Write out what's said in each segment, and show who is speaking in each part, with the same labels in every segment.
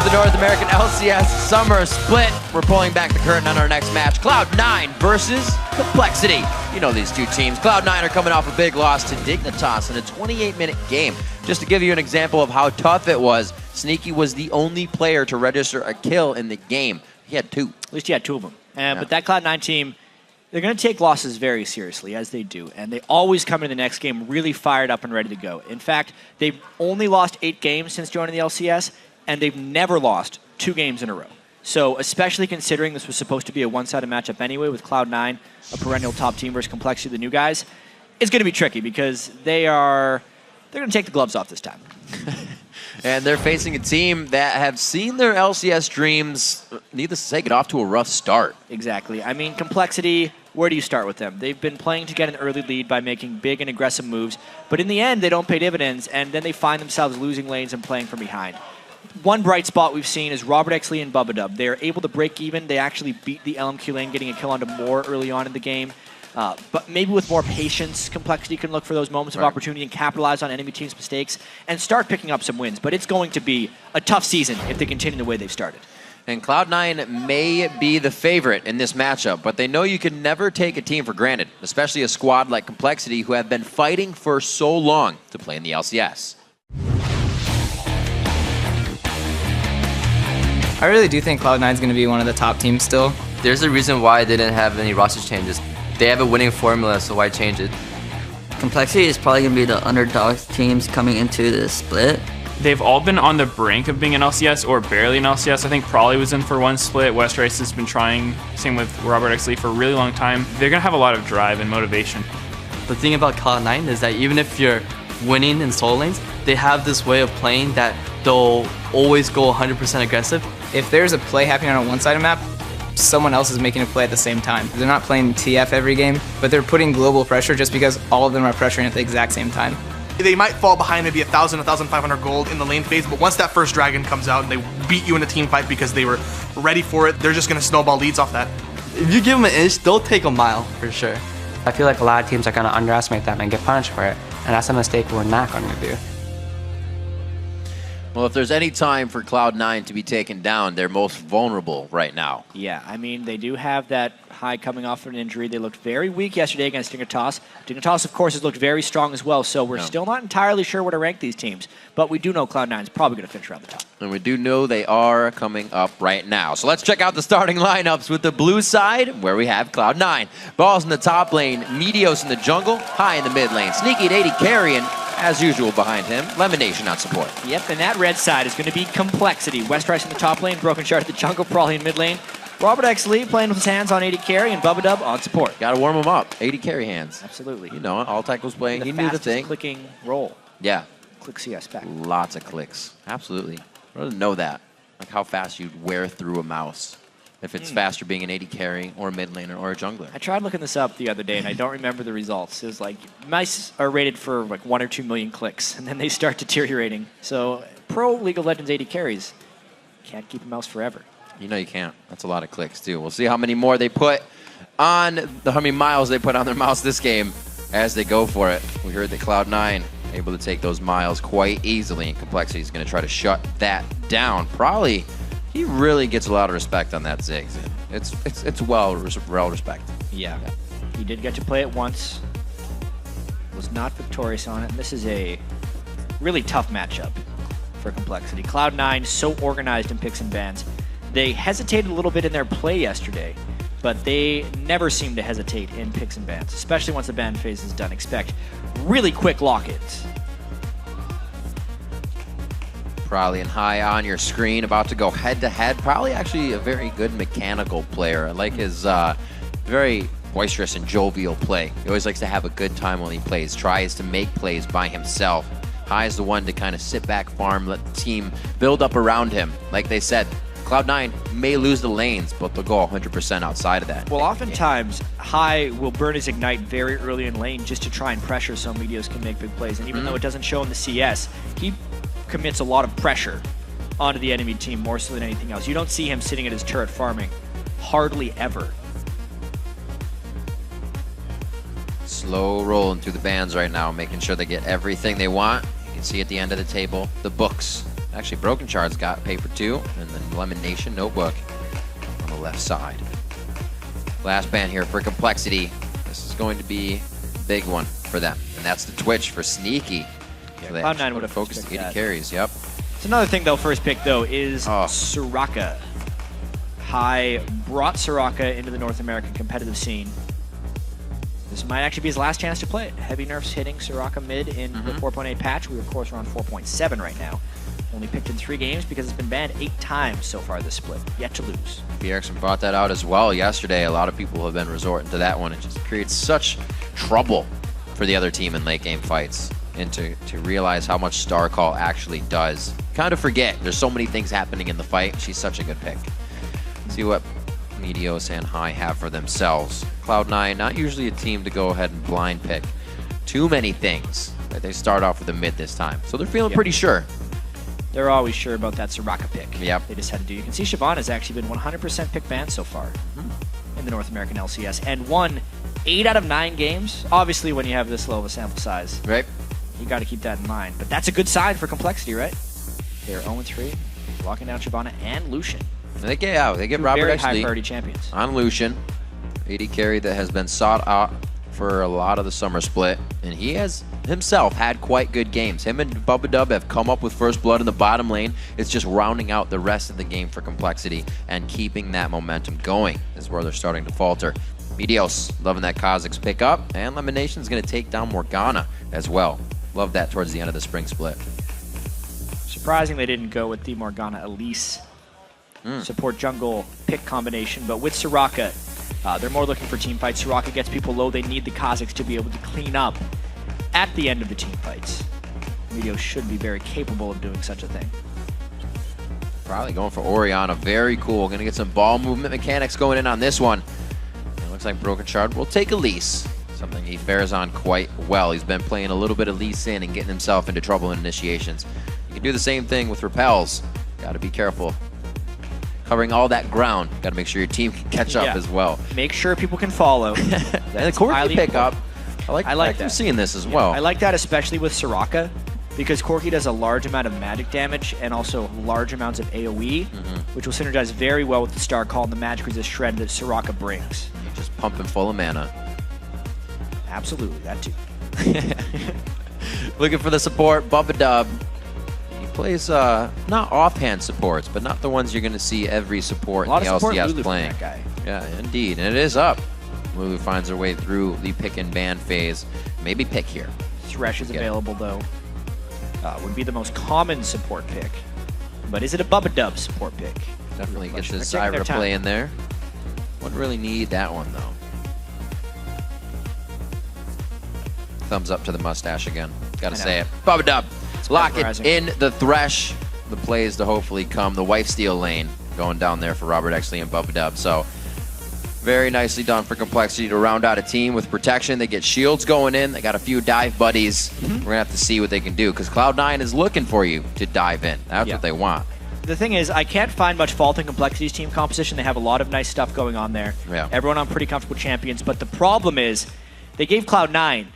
Speaker 1: the North American LCS Summer Split. We're pulling back the curtain on our next match. Cloud9 versus Complexity. You know these two teams. Cloud9 are coming off a big loss to Dignitas in a 28-minute game. Just to give you an example of how tough it was, Sneaky was the only player to register a kill in the game. He had 2.
Speaker 2: At least he had 2 of them. But that Cloud9 team, they're going to take losses very seriously, as they do. And they always come into the next game really fired up and ready to go. In fact, they've only lost 8 games since joining the LCS, and they've never lost 2 games in a row. So especially considering this was supposed to be a one-sided matchup anyway with Cloud9, a perennial top team versus Complexity, the new guys, it's going to be tricky because they're going to take the gloves off this time.
Speaker 1: And they're facing a team that have seen their LCS dreams, needless to say, get off to a rough start.
Speaker 2: Exactly. I mean, Complexity, where do you start with them? They've been playing to get an early lead by making big and aggressive moves, but in the end, they don't pay dividends, and then they find themselves losing lanes and playing from behind. One bright spot we've seen is Robert Exley and Bubba. They're able to break even. They actually beat the LMQ lane, getting a kill onto Moore early on in the game. But maybe with more patience, Complexity can look for those moments of opportunity and capitalize on enemy teams' mistakes and start picking up some wins. But it's going to be a tough season if they continue the way they've started.
Speaker 1: And Cloud9 may be the favorite in this matchup, but they know you can never take a team for granted, especially a squad like Complexity who have been fighting for so long to play in the LCS.
Speaker 3: I really do think Cloud9 is going to be one of the top teams still.
Speaker 4: There's a reason why they didn't have any roster changes. They have a winning formula, so why change it?
Speaker 5: Complexity is probably going to be the underdog teams coming into this split.
Speaker 6: They've all been on the brink of being an LCS or barely an LCS. I think Probably was in for one split. West Rice has been trying, same with Robert Exley, for a really long time. They're going to have a lot of drive and motivation.
Speaker 7: The thing about Cloud9 is that even if you're winning in solo lanes, they have this way of playing that they'll always go 100% aggressive.
Speaker 3: If there's a play happening on a one-sided map, someone else is making a play at the same time. They're not playing TF every game, but they're putting global pressure just because all of them are pressuring at the exact same time.
Speaker 8: They might fall behind maybe 1,000, 1,500 gold in the lane phase, but once that first dragon comes out and they beat you in a team fight because they were ready for it, they're just going to snowball leads off that.
Speaker 7: If you give them an inch, they'll take a mile for sure.
Speaker 9: I feel like a lot of teams are going to underestimate them and get punished for it, and that's a mistake we're not going to do.
Speaker 1: Well, if there's any time for Cloud9 to be taken down, they're most vulnerable right now.
Speaker 2: Yeah, I mean, they do have that High coming off an injury. They looked very weak yesterday against Dignitas. Dignitas, of course, has looked very strong as well, so we're still not entirely sure where to rank these teams. But we do know Cloud9 is probably going to finish around the top.
Speaker 1: And we do know they are coming up right now. So let's check out the starting lineups with the blue side, where we have Cloud9. Balls in the top lane, Meteos in the jungle, High in the mid lane, Sneaky at 80 carrying, as usual behind him, Lemonation on support.
Speaker 2: Yep, and that red side is going to be Complexity. West Rice in the top lane, Broken Shard at the jungle, Probably in mid lane. Robert Exley playing with his hands on 80 carry, and Bubba on support.
Speaker 1: Got to warm him up. 80 carry hands.
Speaker 2: Absolutely.
Speaker 1: You know, All-Tech was playing. He knew the thing.
Speaker 2: Clicking roll.
Speaker 1: Yeah.
Speaker 2: Click CS back.
Speaker 1: Lots of clicks. Absolutely. I didn't know that. Like how fast you'd wear through a mouse. If it's faster being an 80 carry or a mid laner or a jungler.
Speaker 2: I tried looking this up the other day, and I don't remember the results. It was like, mice are rated for like 1 or 2 million clicks, and then they start deteriorating. So pro League of Legends 80 carries can't keep a mouse forever.
Speaker 1: You know you can't. That's a lot of clicks, too. We'll see how many more they put on, how many miles they put on their mouse this game as they go for it. We heard that Cloud9 able to take those miles quite easily, and Complexity is going to try to shut that down. Probably, he really gets a lot of respect on that Ziggs. It's well respected.
Speaker 2: Yeah. He did get to play it once. Was not victorious on it. And this is a really tough matchup for Complexity. Cloud9 so organized in picks and bans. They hesitated a little bit in their play yesterday, but they never seem to hesitate in picks and bans, especially once the ban phase is done. Expect really quick lock-ins.
Speaker 1: Probably and High on your screen, about to go head-to-head. Probably actually a very good mechanical player. I like his very boisterous and jovial play. He always likes to have a good time when he plays, tries to make plays by himself. High is the one to kind of sit back, farm, let the team build up around him. Like they said, Cloud9 may lose the lanes, but they'll go 100% outside of that.
Speaker 2: Well, oftentimes, High will burn his Ignite very early in lane just to try and pressure so Meteos can make big plays. And even though it doesn't show in the CS, he commits a lot of pressure onto the enemy team more so than anything else. You don't see him sitting at his turret farming. Hardly ever.
Speaker 1: Slow rolling through the bans right now, making sure they get everything they want. You can see at the end of the table, the books Actually, Broken Shard's got paper 2, and then Lemon Nation Notebook on the left side. Last ban here for Complexity. This is going to be a big one for them, and that's the Twitch for Sneaky.
Speaker 2: Yeah,
Speaker 1: So
Speaker 2: Cloud9 would have
Speaker 1: focused
Speaker 2: picked
Speaker 1: 80
Speaker 2: that.
Speaker 1: carries, yep.
Speaker 2: It's another thing they'll first pick, though, is Soraka. High brought Soraka into the North American competitive scene. This might actually be his last chance to play it. Heavy nerfs hitting Soraka mid in the 4.8 patch. We, of course, are on 4.7 right now. Only picked in 3 games because it's been banned 8 times so far this split. Yet to lose.
Speaker 1: Erickson brought that out as well yesterday. A lot of people have been resorting to that one. It just creates such trouble for the other team in late game fights. And to realize how much Star Call actually does. Kind of forget there's so many things happening in the fight. She's such a good pick. See what Meteos and High have for themselves. Cloud9, not usually a team to go ahead and blind pick too many things. But they start off with a mid this time. So they're feeling pretty sure.
Speaker 2: They're always sure about that Soraka pick.
Speaker 1: Yep.
Speaker 2: They just had to do. You can see Siobhan has actually been 100% pick banned so far in the North American LCS and won 8 out of 9 games. Obviously, when you have this low of a sample size,
Speaker 1: right?
Speaker 2: You got to keep that in mind. But that's a good sign for Complexity, right? They're 0-3, locking down Shyvana and Lucian.
Speaker 1: They get
Speaker 2: Two
Speaker 1: Robert
Speaker 2: very
Speaker 1: Exley
Speaker 2: high priority champions
Speaker 1: on Lucian. 80 carry that has been sought out for a lot of the summer split, and he has himself had quite good games. Him and Bubba Dub have come up with first blood in the bottom lane. It's just rounding out the rest of the game for Complexity and keeping that momentum going is where they're starting to falter. Meteos loving that Kha'Zix pick up, and Lemonation's going to take down Morgana as well. Love that towards the end of the spring split.
Speaker 2: Surprising they didn't go with the Morgana Elise support jungle pick combination, but with Soraka, they're more looking for team fights. Soraka gets people low. They need the Kha'Zix to be able to clean up at the end of the team fights. Meteos should be very capable of doing such a thing.
Speaker 1: Probably going for Orianna. Very cool. Going to get some ball movement mechanics going in on this one. It looks like Broken Shard will take Elise. Something he fares on quite well. He's been playing a little bit of Lee Sin and getting himself into trouble in initiations. You can do the same thing with Repels. Got to be careful. Covering all that ground. Got to make sure your team can catch up as well.
Speaker 2: Make sure people can follow.
Speaker 1: And the Corki pick up. I like
Speaker 2: that.
Speaker 1: seeing this as well.
Speaker 2: I like that especially with Soraka because Corki does a large amount of magic damage and also large amounts of AoE, which will synergize very well with the Star Call and the magic resist shred that Soraka brings.
Speaker 1: You're just pumping full of mana.
Speaker 2: Absolutely, that too.
Speaker 1: Looking for the support, Bubba Dub. He plays not offhand supports, but not the ones you're going to see every support in the LCS playing.
Speaker 2: That guy.
Speaker 1: Yeah, indeed, and it is up. Lulu finds her way through the pick and ban phase. Maybe pick here.
Speaker 2: Thresh is available though. Would be the most common support pick. But is it a Bubba Dub support pick?
Speaker 1: Definitely gets his Zyra play in there. Wouldn't really need that one though. Thumbs up to the mustache again. Gotta say it. Bubba Dub. Lock it in the Thresh. The plays to hopefully come. The Wife Steal lane going down there for Robert Exley and Bubba Dub. So very nicely done for Complexity to round out a team with protection. They get shields going in. They got a few dive buddies. We're going to have to see what they can do because Cloud9 is looking for you to dive in. That's what they want.
Speaker 2: The thing is, I can't find much fault in Complexity's team composition. They have a lot of nice stuff going on there.
Speaker 1: Yeah.
Speaker 2: Everyone on pretty comfortable champions. But the problem is they gave Cloud9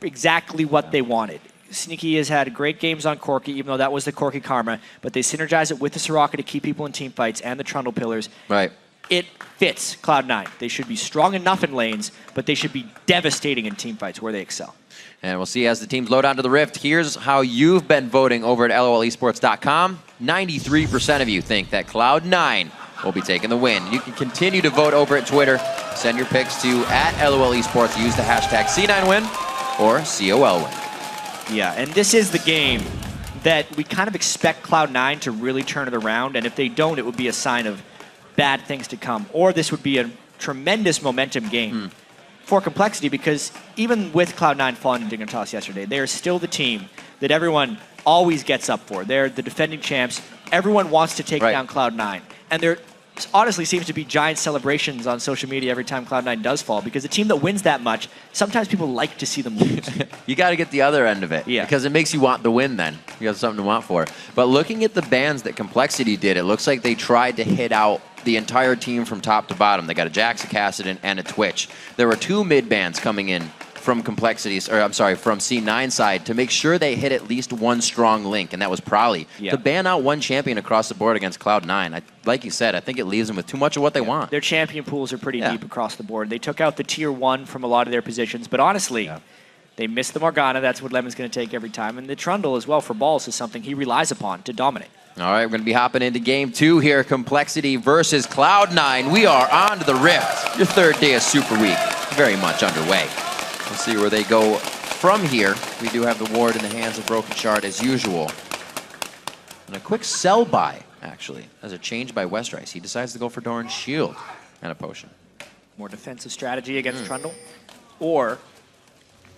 Speaker 2: exactly what they wanted. Sneaky has had great games on Corki, even though that was the Corki karma. But they synergize it with the Soraka to keep people in team fights and the Trundle pillars.
Speaker 1: Right.
Speaker 2: It fits Cloud9. They should be strong enough in lanes, but they should be devastating in team fights where they excel.
Speaker 1: And we'll see as the teams load onto the Rift. Here's how you've been voting over at LOLesports.com. 93% of you think that Cloud9 will be taking the win. You can continue to vote over at Twitter. Send your picks to @LOLesports. Use the hashtag C9win or COLwin.
Speaker 2: Yeah, and this is the game that we kind of expect Cloud9 to really turn it around, and if they don't, it would be a sign of bad things to come. Or this would be a tremendous momentum game for Complexity because even with Cloud9 falling to Dignitas yesterday, they are still the team that everyone always gets up for. They're the defending champs. Everyone wants to take down Cloud9. And there honestly seems to be giant celebrations on social media every time Cloud9 does fall because a team that wins that much, sometimes people like to see them lose.
Speaker 1: You got to get the other end of it because it makes you want the win then. You have something to want for. But looking at the bans that Complexity did, it looks like they tried to hit out the entire team from top to bottom. They got a Jax, a Kassadin, and a Twitch. There were 2 mid bans coming in from Complexities, or I'm sorry, from C9 side to make sure they hit at least one strong link, and that was Prolly.
Speaker 2: Yeah.
Speaker 1: To ban out one champion across the board against Cloud9, like you said, I think it leaves them with too much of what they want.
Speaker 2: Their champion pools are pretty deep across the board. They took out the tier 1 from a lot of their positions, but honestly, they missed the Morgana. That's what Lemon's going to take every time. And the Trundle as well for balls is something he relies upon to dominate.
Speaker 1: All right, we're going to be hopping into game 2 here. Complexity versus Cloud9. We are on to the Rift. Your third day of Super Week, very much underway. We'll see where they go from here. We do have the ward in the hands of Broken Shard as usual. And a quick sell buy, actually, as a change by Westrice. He decides to go for Doran's shield and a potion.
Speaker 2: More defensive strategy against Trundle, or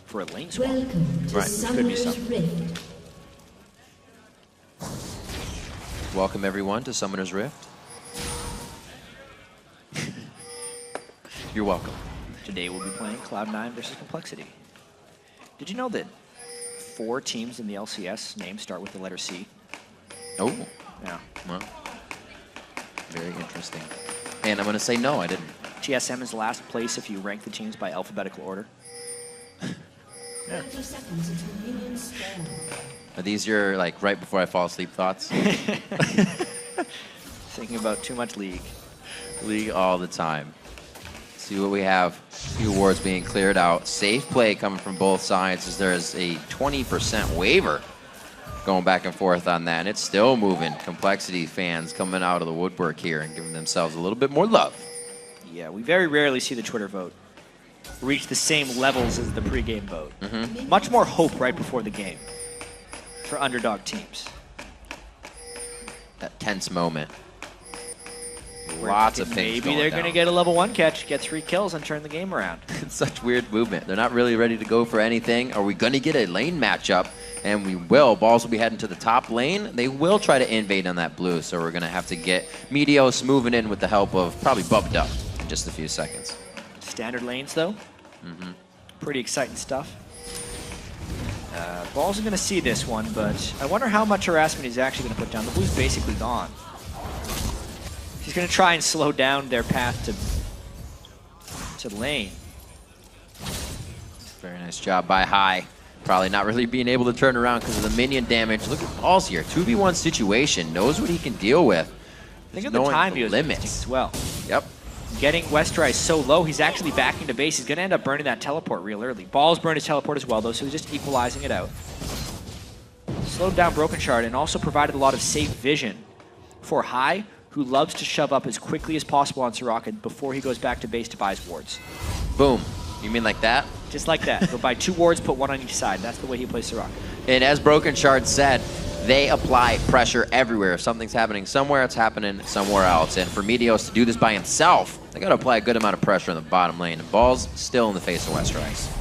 Speaker 2: for a lane swap.
Speaker 10: Welcome to Summoner's Rift.
Speaker 1: Welcome everyone to Summoner's Rift. You're welcome.
Speaker 2: Today we'll be playing Cloud9 versus Complexity. Did you know that 4 teams in the LCS names start with the letter C?
Speaker 1: Oh.
Speaker 2: Yeah.
Speaker 1: Well, very interesting. And I'm going to say no, I didn't.
Speaker 2: TSM is last place if you rank the teams by alphabetical order. Yeah.
Speaker 10: 30 seconds until minions spawn.
Speaker 1: Are these your, like, right before I fall asleep thoughts?
Speaker 2: Thinking about too much League.
Speaker 1: League all the time. See what we have. Few wards being cleared out. Safe play coming from both sides as there is a 20% waiver going back and forth on that. And it's still moving. Complexity fans coming out of the woodwork here and giving themselves a little bit more love.
Speaker 2: Yeah, we very rarely see the Twitter vote reach the same levels as the pregame vote. Much more hope right before the game for underdog teams.
Speaker 1: That tense moment.
Speaker 2: Where
Speaker 1: Lots of things
Speaker 2: maybe they're going to get a level 1 catch, get 3 kills, and turn the game around.
Speaker 1: It's such weird movement. They're not really ready to go for anything. Are we going to get a lane matchup? And we will. Balls will be heading to the top lane. They will try to invade on that blue, so we're going to have to get Meteos moving in with the help of probably Bubbed Up in just a few seconds.
Speaker 2: Standard lanes, though. Pretty exciting stuff. Balls are going to see this one, but I wonder how much harassment he's actually going to put down. The blue's basically gone. He's going to try and slow down their path to lane.
Speaker 1: Very nice job by High. Probably not really being able to turn around because of the minion damage. Look at Balls here. 2v1 situation. Knows what he can deal with.
Speaker 2: Think of the time he was
Speaker 1: limits
Speaker 2: as well.
Speaker 1: Yep.
Speaker 2: Getting Westrice so low, he's actually backing to base. He's going to end up burning that teleport real early. Balls burned his teleport as well, though, so he's just equalizing it out. Slowed down Broken Shard and also provided a lot of safe vision for High, who loves to shove up as quickly as possible on Soraka before he goes back to base to buy his wards.
Speaker 1: Boom. You mean like that?
Speaker 2: Just like that. Go buy 2 wards, put 1 on each side. That's the way he plays Soraka.
Speaker 1: And as Broken Shard said, they apply pressure everywhere. If something's happening somewhere, it's happening somewhere else. And for Meteos to do this by himself, they got to apply a good amount of pressure in the bottom lane. And Balls still in the face of Westrice.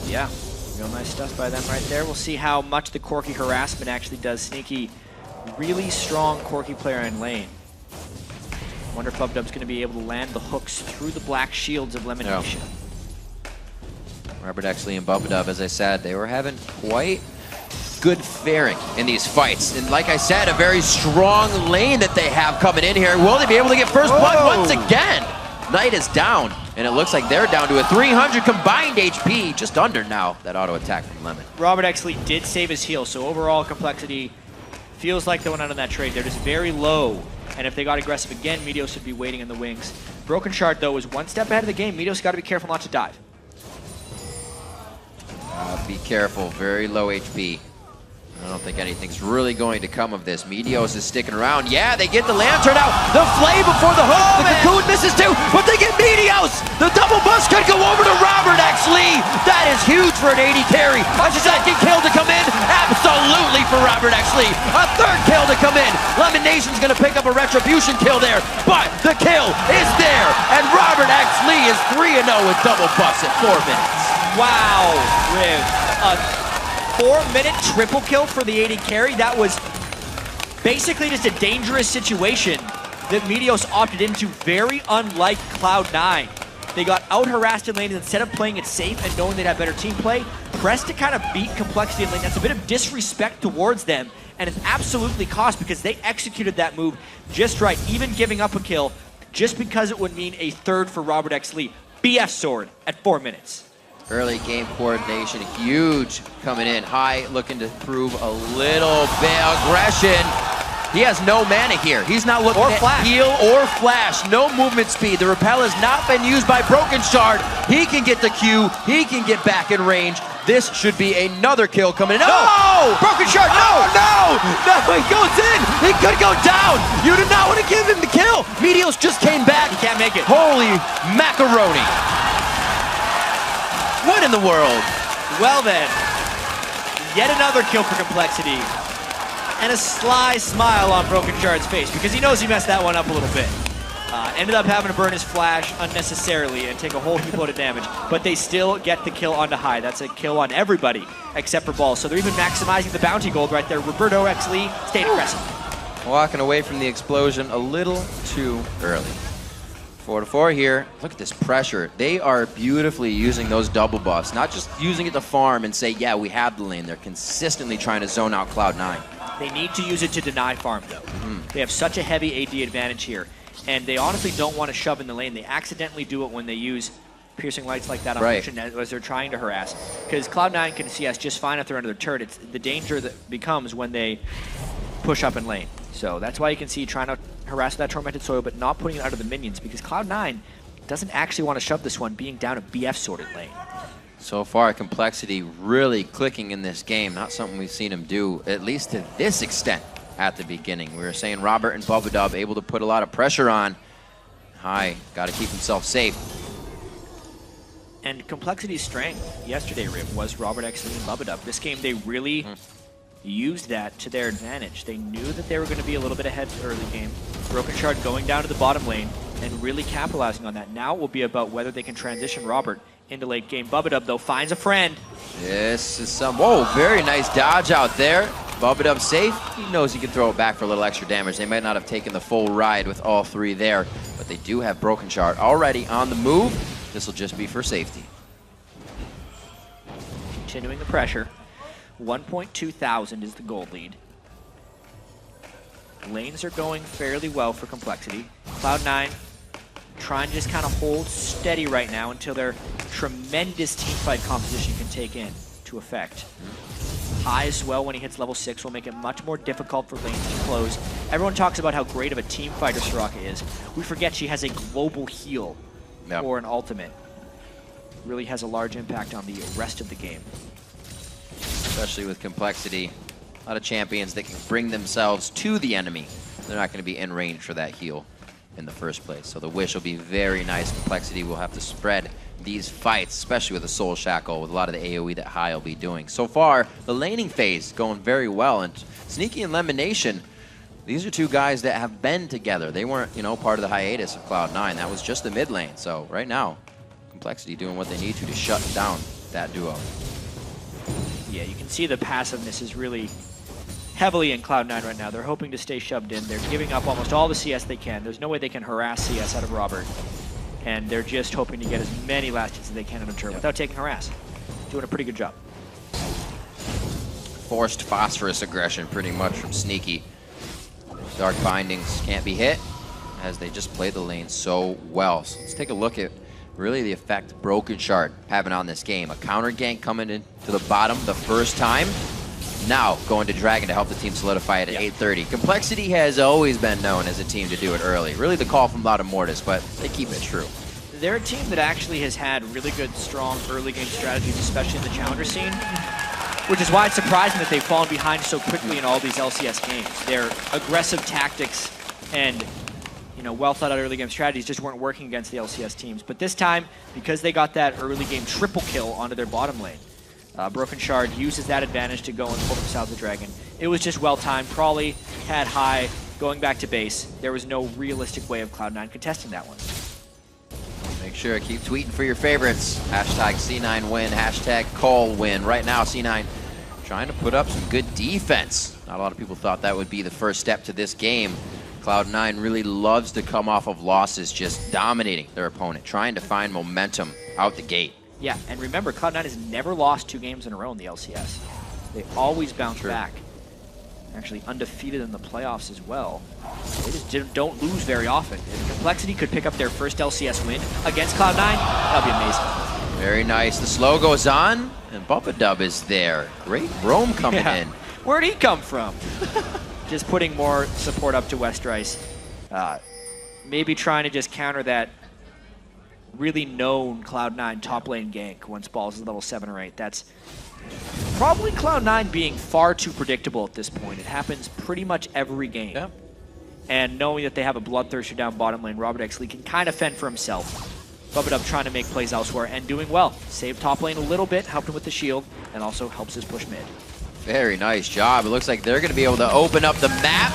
Speaker 2: Yeah, real nice stuff by them right there. We'll see how much the Corki harassment actually does. Sneaky, really strong Corki player in lane. Wonder if Bubdub's going to be able to land the hooks through the black shields of Lemonation.
Speaker 1: Robert Exley and Bubdub, as I said, they were having quite good faring in these fights. And like I said, a very strong lane that they have coming in here. Will they be able to get first blood once again? Knight is down, and it looks like they're down to a 300 combined HP, just under now, that auto attack from Lemon.
Speaker 2: Robert Exley did save his heal, so overall Complexity feels like they went out on that trade. They're just very low, and if they got aggressive again, Meteos would be waiting in the wings. Broken Shard, though, is 1 step ahead of the game. Meteos got to be careful not to dive.
Speaker 1: Be careful, very low HP. I don't think anything's really going to come of this. Meteos is sticking around. Yeah, they get the Lantern out. The Flay before the hook. The Cocoon misses too, but they get Meteos. The double bust could go over to Robert Exley. That is huge for an 80 carry. A second kill to come in. Absolutely for Robert Exley. A third kill to come in. Lemon Nation's going to pick up a retribution kill there, but the kill is there. And Robert Exley is 3-0 with double busts at 4 minutes.
Speaker 2: Wow, Riv. A 4-minute triple kill for the 80 carry. That was basically just a dangerous situation that Meteos opted into, very unlike Cloud9. They got out-harassed in lane, and instead of playing it safe and knowing they'd have better team play, pressed to kind of beat Complexity in lane. That's a bit of disrespect towards them, and it's absolutely cost because they executed that move just right, even giving up a kill, just because it would mean a third for Robert Exley. BF sword at 4 minutes.
Speaker 1: Early game coordination, huge coming in. High looking to prove a little bit aggression. He has no mana here. He's not looking at heal or flash. No movement speed. The repel has not been used by Broken Shard. He can get the Q. He can get back in range. This should be another kill coming in. No! Broken Shard, no! No! No, he goes in! He could go down! You did not want to give him the kill! Meteos just came back.
Speaker 2: He can't make it.
Speaker 1: Holy macaroni. What in the world?
Speaker 2: Well then, yet another kill for Complexity. And a sly smile on Broken Shard's face because he knows he messed that one up a little bit. Ended up having to burn his flash unnecessarily and take a whole heap load of damage, but they still get the kill onto High. That's a kill on everybody except for Ball. So they're even maximizing the bounty gold right there. Roberto X Lee stayed aggressive.
Speaker 1: Walking away from the explosion a little too early. 4-4 here. Look at this pressure. They are beautifully using those double buffs, not just using it to farm and say, yeah, we have the lane. They're consistently trying to zone out Cloud9.
Speaker 2: They need to use it to deny farm, though. They have such a heavy AD advantage here, and they honestly don't want to shove in the lane. They accidentally do it when they use piercing lights like that on Lucian as they're trying to harass. Because Cloud9 can CS just fine if they're under their turret. It's the danger that becomes when they push up in lane. So that's why you can see trying to harass that Tormented Soil, but not putting it under the minions, because Cloud9 doesn't actually want to shove this one, being down a BF sorted lane.
Speaker 1: So far, Complexity really clicking in this game. Not something we've seen him do, at least to this extent at the beginning. We were saying Robert and Bubba Dub able to put a lot of pressure on. High, got to keep himself safe.
Speaker 2: And Complexity's strength yesterday, Rip, was Robert X Lee and Bubba Dub. This game, they really used that to their advantage. They knew that they were going to be a little bit ahead early game. Broken Shard going down to the bottom lane and really capitalizing on that. Now it will be about whether they can transition Robert into late game. Bubba Dub, though, finds a friend.
Speaker 1: This is some, whoa, very nice dodge out there. Bubba Dub safe. He knows he can throw it back for a little extra damage. They might not have taken the full ride with all three there, but they do have Broken Shard already on the move. This will just be for safety.
Speaker 2: Continuing the pressure. 1.2 thousand is the gold lead. Lanes are going fairly well for Complexity. Cloud9 trying to just kind of hold steady right now until their tremendous teamfight composition can take into effect. High as well when he hits level 6 will make it much more difficult for lanes to close. Everyone talks about how great of a team fighter Soraka is. We forget she has a global heal or an ultimate. Really has a large impact on the rest of the game.
Speaker 1: Especially with Complexity. A lot of champions that can bring themselves to the enemy. They're not going to be in range for that heal in the first place. So the wish will be very nice. Complexity will have to spread these fights, especially with a Soul Shackle, with a lot of the AoE that High will be doing. So far, the laning phase going very well. And Sneaky and Lemonation, these are two guys that have been together. They weren't, you know, part of the hiatus of Cloud9. That was just the mid lane. So right now, Complexity doing what they need to shut down that duo.
Speaker 2: Yeah, you can see the passiveness is really heavily in Cloud9 right now. They're hoping to stay shoved in. They're giving up almost all the CS they can. There's no way they can harass CS out of Robert. And they're just hoping to get as many last hits as they can in a turn without taking harass. Doing a pretty good job.
Speaker 1: Forced phosphorus aggression pretty much from Sneaky. Dark Bindings can't be hit as they just play the lane so well. So let's take a look at really the effect Broken Shard having on this game. A counter gank coming in to the bottom the first time. Now going to Dragon to help the team solidify it at 8:30. Complexity has always been known as a team to do it early. Really the call from Loud and Mortis, but they keep it true.
Speaker 2: They're a team that actually has had really good, strong early game strategies, especially in the challenger scene, which is why it's surprising that they've fallen behind so quickly in all these LCS games. Their aggressive tactics and well thought out early game strategies just weren't working against the LCS teams. But this time, because they got that early game triple kill onto their bottom lane, Broken Shard uses that advantage to go and pull themselves the Dragon. It was just well timed. Probably had High going back to base. There was no realistic way of Cloud9 contesting that one.
Speaker 1: Make sure to keep tweeting for your favorites. Hashtag C9 win, hashtag COL win. Right now, C9 trying to put up some good defense. Not a lot of people thought that would be the first step to this game. Cloud9 really loves to come off of losses, just dominating their opponent, trying to find momentum out the gate.
Speaker 2: Yeah, and remember, Cloud9 has never lost 2 games in a row in the LCS. They always bounce back. Actually undefeated in the playoffs as well. They just don't lose very often. If Complexity could pick up their first LCS win against Cloud9, that would be amazing.
Speaker 1: Very nice. The slow goes on, and Bubba Dub is there. Great roam coming in.
Speaker 2: Where'd he come from? Just putting more support up to Westrice. Maybe trying to just counter that really known Cloud9 top lane gank once Balls is level 7 or 8. That's probably Cloud9 being far too predictable at this point. It happens pretty much every game.
Speaker 1: Yeah.
Speaker 2: And knowing that they have a Bloodthirster down bottom lane, Robert Exley can kind of fend for himself. Bubba Dub trying to make plays elsewhere and doing well. Saved top lane a little bit, helped him with the shield, and also helps his push mid.
Speaker 1: Very nice job. It looks like they're going to be able to open up the map.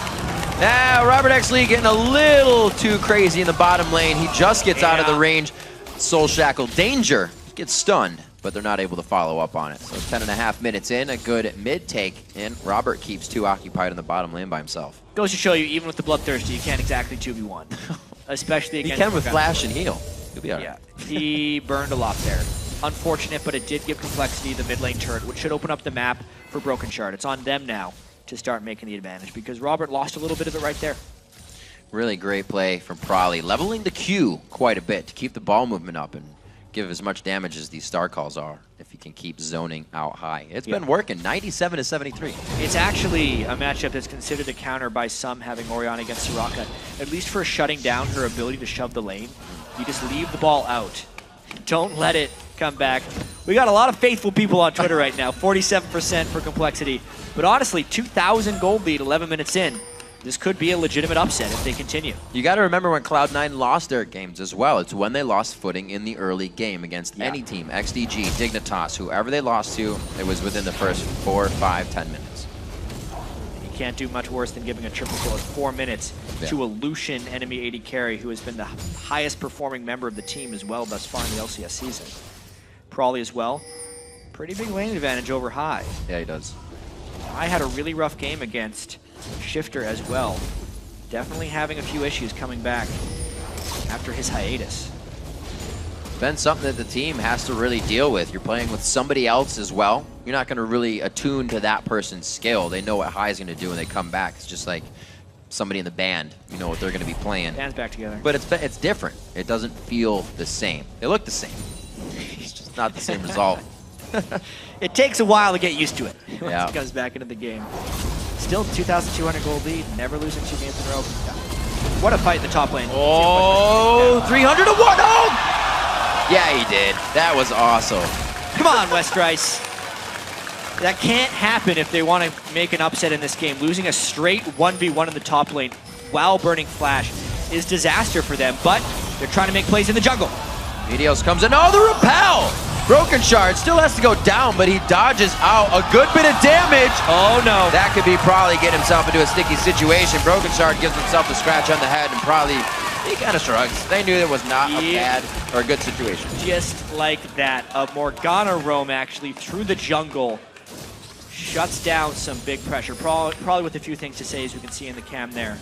Speaker 1: Now, Robert Exley getting a little too crazy in the bottom lane. He just gets out of the range. Soul Shackle Danger gets stunned, but they're not able to follow up on it. So 10.5 minutes in, a good mid take, and Robert keeps 2 occupied in the bottom lane by himself.
Speaker 2: Goes to show you, even with the Bloodthirster, you can't exactly 2v1. Especially against...
Speaker 1: He can with Flash and Heal. He'll be all right.
Speaker 2: Yeah, he burned a lot there. Unfortunate, but it did give Complexity the mid lane turret, which should open up the map for Broken Shard. It's on them now to start making the advantage because Robert lost a little bit of it right there.
Speaker 1: Really great play from Prolly, leveling the Q quite a bit to keep the ball movement up and give as much damage as these star calls are if you can keep zoning out high. It's been working, 97 to 73.
Speaker 2: It's actually a matchup that's considered a counter by some, having Orianna against Soraka, at least for shutting down her ability to shove the lane. You just leave the ball out. Don't let it come back. We got a lot of faithful people on Twitter right now, 47% for Complexity. But honestly, 2,000 gold lead 11 minutes in. This could be a legitimate upset if they continue.
Speaker 1: You got to remember when Cloud9 lost their games as well. It's when they lost footing in the early game against any team, XDG, Dignitas, whoever they lost to, it was within the first 4, 5, 10 minutes.
Speaker 2: You can't do much worse than giving a triple kill at 4 minutes to a Lucian enemy AD carry who has been the highest performing member of the team as well thus far in the LCS season. Prolly as well. Pretty big lane advantage over High.
Speaker 1: Yeah, he does.
Speaker 2: High had a really rough game against Shifter as well. Definitely having a few issues coming back after his hiatus.
Speaker 1: Been something that the team has to really deal with. You're playing with somebody else as well. You're not going to really attune to that person's skill. They know what High is going to do when they come back. It's just like somebody in the band. You know what they're going to be playing.
Speaker 2: Band's back together.
Speaker 1: But it's different. It doesn't feel the same. They look the same. It's just not the same result.
Speaker 2: It takes a while to get used to it
Speaker 1: Yeah.
Speaker 2: once it comes back into the game. Still 2,200 gold lead, never losing 2 games in a row. What a fight in the top lane.
Speaker 1: Oh, 300 to 1. Oh! Yeah, he did. That was awesome.
Speaker 2: Come on, Westrice. That can't happen if they want to make an upset in this game. Losing a straight 1v1 in the top lane while burning Flash is disaster for them, but they're trying to make plays in the jungle.
Speaker 1: Meteos comes in. Oh, the repel! Broken Shard still has to go down, but he dodges out a good bit of damage.
Speaker 2: Oh no.
Speaker 1: That could be Prolly getting himself into a sticky situation. Broken Shard gives himself a scratch on the head, and Prolly, he kind of shrugs. They knew it was not a bad or a good situation.
Speaker 2: Just like that, a Morgana roam actually through the jungle shuts down some big pressure. Probably with a few things to say, as we can see in the cam there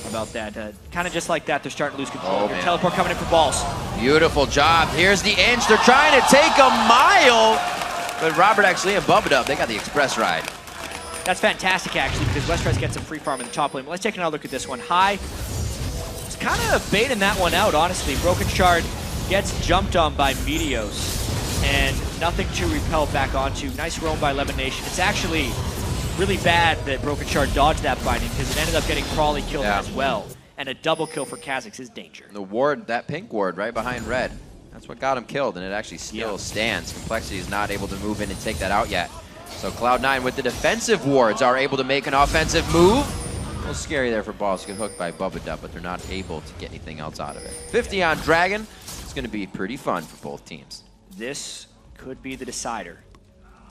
Speaker 2: about that. Kind of just like that, they're starting to lose control. Your teleport coming in for Balls.
Speaker 1: Beautiful job. Here's the inch. They're trying to take a mile, but Robert actually and Bubba Dub, they got the express ride.
Speaker 2: That's fantastic, actually, because Westrice gets some free farm in the top lane. But let's take another look at this one. High was kind of baiting that one out, honestly. Broken Shard gets jumped on by Meteos, and nothing to repel back onto. Nice roam by Eleven Nation. It's actually really bad that Broken Shard dodged that binding because it ended up getting Prolly killed as well. And a double kill for Kha'Zix is danger.
Speaker 1: The ward, that pink ward right behind red, that's what got him killed, and it actually still stands. Complexity is not able to move in and take that out yet. So Cloud9 with the defensive wards are able to make an offensive move. A little scary there for Balls to get hooked by Bubba Dub, but they're not able to get anything else out of it. 50 on Dragon. It's going to be pretty fun for both teams.
Speaker 2: This could be the decider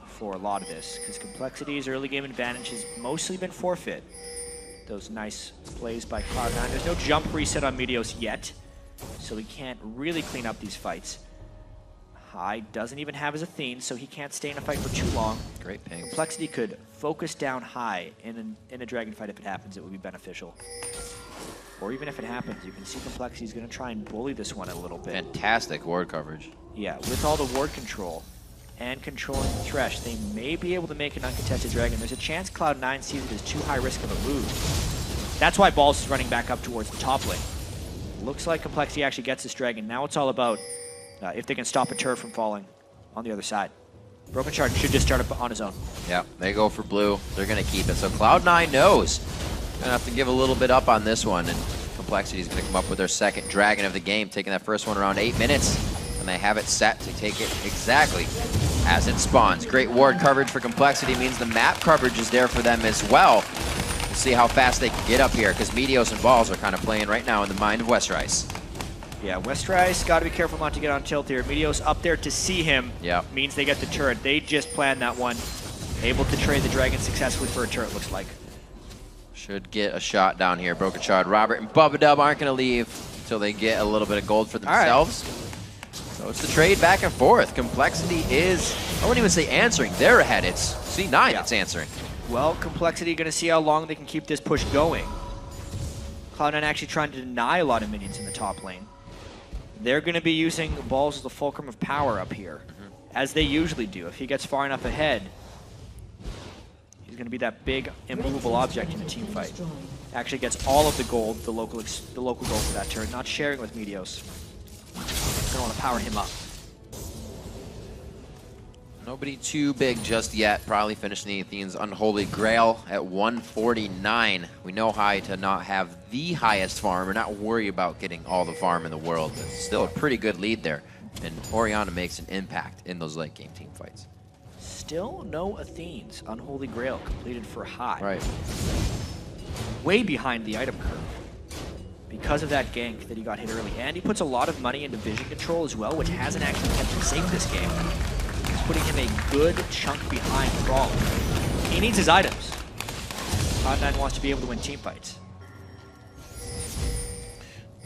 Speaker 2: for a lot of this, because Complexity's early game advantage has mostly been forfeit. Those nice plays by Cloud9. There's no jump reset on Meteos yet, so he can't really clean up these fights. High doesn't even have his Athene, so he can't stay in a fight for too long.
Speaker 1: Great ping.
Speaker 2: Complexity could focus down High in a Dragon fight. If it happens, it would be beneficial. Or even if it happens, you can see Complexity's going to try and bully this one a little bit.
Speaker 1: Fantastic ward coverage.
Speaker 2: Yeah, with all the ward control and controlling the Thresh, they may be able to make an uncontested Dragon. There's a chance Cloud9 sees it as too high risk of a move. That's why Balls is running back up towards the top lane. Looks like Complexity actually gets this Dragon. Now it's all about if they can stop a turret from falling on the other side. Broken Shard should just start up on his own.
Speaker 1: Yeah, they go for blue. They're going to keep it. So Cloud9 knows. Going to have to give a little bit up on this one. And Complexity is going to come up with their second dragon of the game, taking that first one around 8 minutes. And they have it set to take it exactly as it spawns. Great ward coverage for Complexity means the map coverage is there for them as well. We'll see how fast they can get up here, because Meteos and Balls are kind of playing right now in the mind of Westrice.
Speaker 2: Yeah, Westrice got to be careful not to get on tilt here. Meteos up there to see him means they get the turret. They just planned that one. Able to trade the dragon successfully for a turret, looks like.
Speaker 1: Should get a shot down here. Broken Shard, Robert, and Bubba Dub aren't going to leave until they get a little bit of gold for themselves. So it's the trade back and forth. Complexity is, I wouldn't even say answering. They're ahead. It's C9 that's answering.
Speaker 2: Well, Complexity going to see how long they can keep this push going. Cloud9 actually trying to deny a lot of minions in the top lane. They're going to be using Balls as the fulcrum of power up here, as they usually do. If he gets far enough ahead, he's going to be that big, immovable object in a team fight. Actually gets all of the gold, the local gold for that turret, not sharing with Meteos. Going to want to power him up.
Speaker 1: Nobody too big just yet. Probably finishing the Athene's Unholy Grail at 149. We know how to not have the highest farm or not worry about getting all the farm in the world. But still a pretty good lead there. And Orianna makes an impact in those late game team fights.
Speaker 2: Still no Athene's Unholy Grail completed for high.
Speaker 1: Right.
Speaker 2: Way behind the item curve because of that gank that he got hit early. And he puts a lot of money into vision control as well, which hasn't actually kept him safe this game. It's putting him a good chunk behind Brawl. He needs his items. Cloud9 wants to be able to win team fights.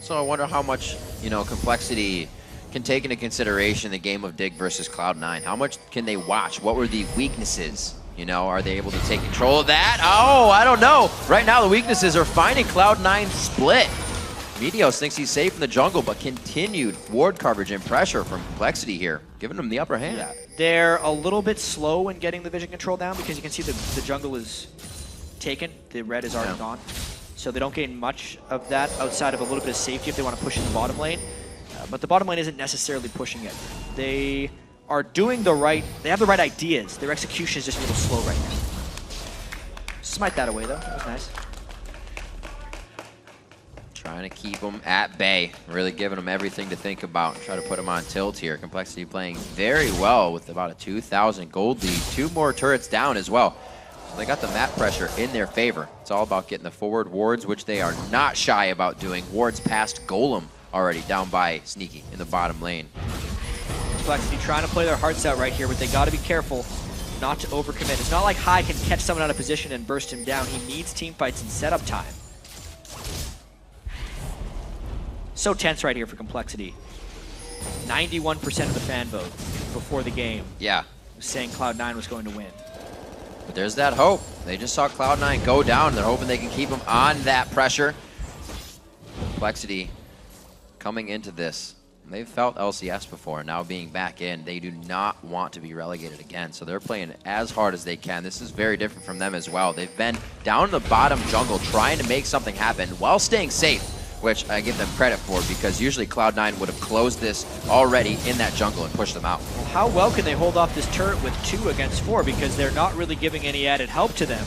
Speaker 1: So I wonder how much, Complexity can take into consideration the game of Dig versus Cloud9. How much can they watch? What were the weaknesses? Are they able to take control of that? Oh, I don't know. Right now, the weaknesses are finding Cloud9 split. Meteos thinks he's safe in the jungle, but continued ward coverage and pressure from Complexity here, giving them the upper hand.
Speaker 2: Yeah, they're a little bit slow in getting the vision control down because you can see the jungle is taken. The red is already gone. So they don't gain much of that outside of a little bit of safety if they want to push in the bottom lane. But the bottom lane isn't necessarily pushing it. They are doing they have the right ideas. Their execution is just a little slow right now. Smite that away though, that was nice.
Speaker 1: Trying to keep them at bay, really giving them everything to think about and try to put them on tilt here. Complexity playing very well with about a 2,000 gold lead. 2 more turrets down as well. So they got the map pressure in their favor. It's all about getting the forward wards, which they are not shy about doing. Wards past Golem already down by Sneaky in the bottom lane.
Speaker 2: Complexity trying to play their hearts out right here, but they got to be careful not to overcommit. It's not like High can catch someone out of position and burst him down. He needs team fights and setup time. So tense right here for Complexity. 91% of the fan vote before the game was saying Cloud9 was going to win.
Speaker 1: But there's that hope. They just saw Cloud9 go down. They're hoping they can keep them on that pressure. Complexity coming into this. They've felt LCS before. Now being back in, they do not want to be relegated again. So they're playing as hard as they can. This is very different from them as well. They've been down in the bottom jungle trying to make something happen while staying safe, which I give them credit for, because usually Cloud9 would have closed this already in that jungle and pushed them out.
Speaker 2: Well, how well can they hold off this turret with 2 against 4, because they're not really giving any added help to them.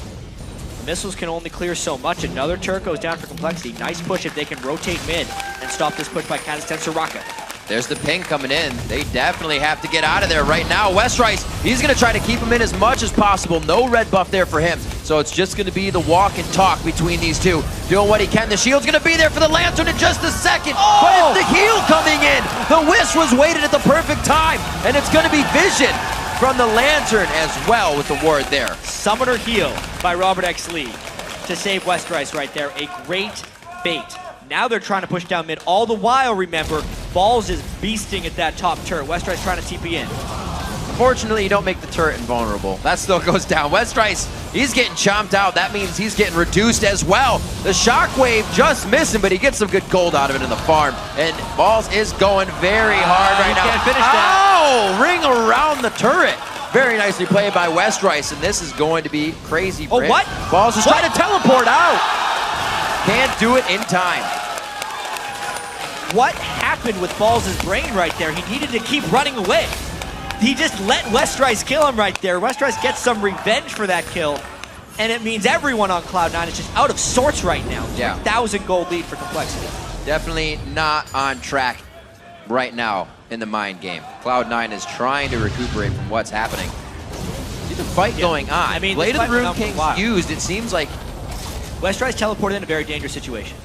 Speaker 2: The missiles can only clear so much. Another turret goes down for Complexity. Nice push if they can rotate mid and stop this push by Kazakhstan Soraka.
Speaker 1: There's the ping coming in. They definitely have to get out of there right now. Westrice, he's going to try to keep him in as much as possible. No red buff there for him. So it's just going to be the walk and talk between these two. Doing what he can. The shield's going to be there for the Lantern in just a second. But it's the heal coming in. The wish was weighted at the perfect time. And it's going to be Vision from the Lantern as well with the ward there.
Speaker 2: Summoner heal by Robert X. Lee to save Westrice right there. A great bait. Now they're trying to push down mid. All the while, remember, Balls is beasting at that top turret. Westrice trying to TP in.
Speaker 1: Unfortunately, you don't make the turret invulnerable. That still goes down. Westrice, he's getting chomped out. That means he's getting reduced as well. The shockwave just missing, but he gets some good gold out of it in the farm. And Balls is going very hard right now.
Speaker 2: Can't finish that.
Speaker 1: Oh, ring around the turret. Very nicely played by Westrice, and this is going to be crazy.
Speaker 2: Oh, what?
Speaker 1: Balls is trying to teleport out. Can't do it in time.
Speaker 2: what happened with Balls' brain right there? He needed to keep running away. He just let Westrice kill him right there. Westrice gets some revenge for that kill, and it means everyone on Cloud9 is just out of sorts right now.
Speaker 1: Yeah.
Speaker 2: 1,000 gold lead for Complexity.
Speaker 1: Definitely not on track right now in the mind game. Cloud9 is trying to recuperate from what's happening. See the fight going on.
Speaker 2: I mean,
Speaker 1: Blade
Speaker 2: this
Speaker 1: of the
Speaker 2: fight went
Speaker 1: Rune
Speaker 2: on for a
Speaker 1: King's
Speaker 2: while.
Speaker 1: used. It seems like
Speaker 2: Westrice teleported in a very dangerous situation.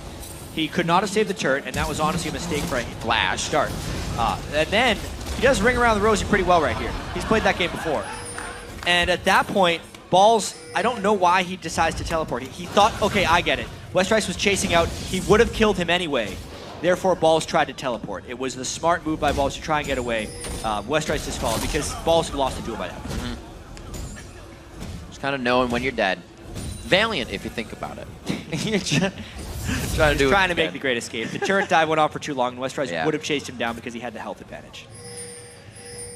Speaker 2: He could not have saved the turret, and that was honestly a mistake for a flash start. And then he does ring around the rosy pretty well right here. He's played that game before. And at that point, Balls, I don't know why he decides to teleport. He thought, okay, I get it. Westrice was chasing out. He would have killed him anyway. Therefore, Balls tried to teleport. It was the smart move by Balls to try and get away. Westrice just followed because Balls had lost the duel by that point.
Speaker 1: just kind of knowing when you're dead. Valiant, if you think about it. You're trying to
Speaker 2: Make the great escape. The turret dive went on for too long, and Westrice
Speaker 1: Yeah.
Speaker 2: would have chased him down because he had the health advantage.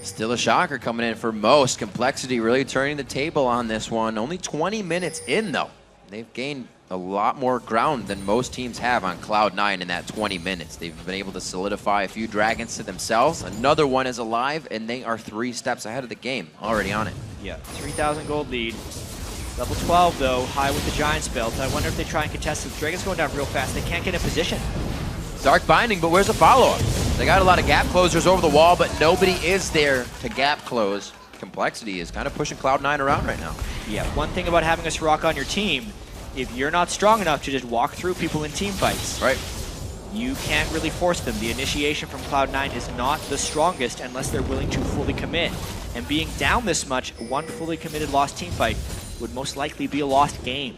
Speaker 1: Still a shocker coming in for most. Complexity really turning the table on this one. Only 20 minutes in, though. They've gained a lot more ground than most teams have on Cloud9 in that 20 minutes. They've been able to solidify a few dragons to themselves. Another one is alive, and they are 3 steps ahead of the game, already on it.
Speaker 2: Yeah, 3,000 gold lead. Level 12, though, high with the Giant's belt. I wonder if they try and contest it. The Dragon's going down real fast. They can't get in position.
Speaker 1: Dark Binding, but where's the follow-up? They got a lot of gap closers over the wall, but nobody is there to gap close. Complexity is kind of pushing Cloud9 around right now.
Speaker 2: Yeah, one thing about having a Soraka on your team, if you're not strong enough to just walk through people in team fights,
Speaker 1: right,
Speaker 2: you can't really force them. The initiation from Cloud9 is not the strongest unless they're willing to fully commit. And being down this much, one fully committed lost team fight would most likely be a lost game.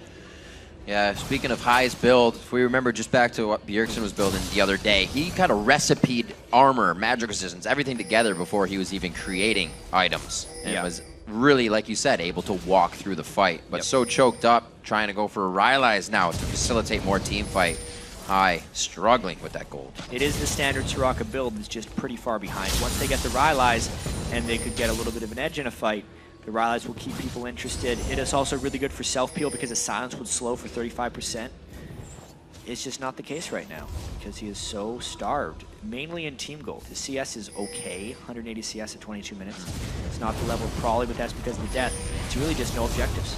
Speaker 1: Yeah, speaking of highest build, if we remember just back to what Bjergsen was building the other day, he kind of recipeed armor, magic resistance, everything together before he was even creating items. And it was really, like you said, able to walk through the fight. But so choked up, trying to go for a Rylai's now to facilitate more team fight. High, struggling with that gold.
Speaker 2: It is the standard Soraka build, it's just pretty far behind. Once they get the Rylai's and they could get a little bit of an edge in a fight, the Rylai's will keep people interested. It is also really good for self-peel because the silence would slow for 35%. It's just not the case right now because he is so starved, mainly in team gold. His CS is okay, 180 CS at 22 minutes. It's not the level of Prawley, but that's because of the death. It's really just no objectives.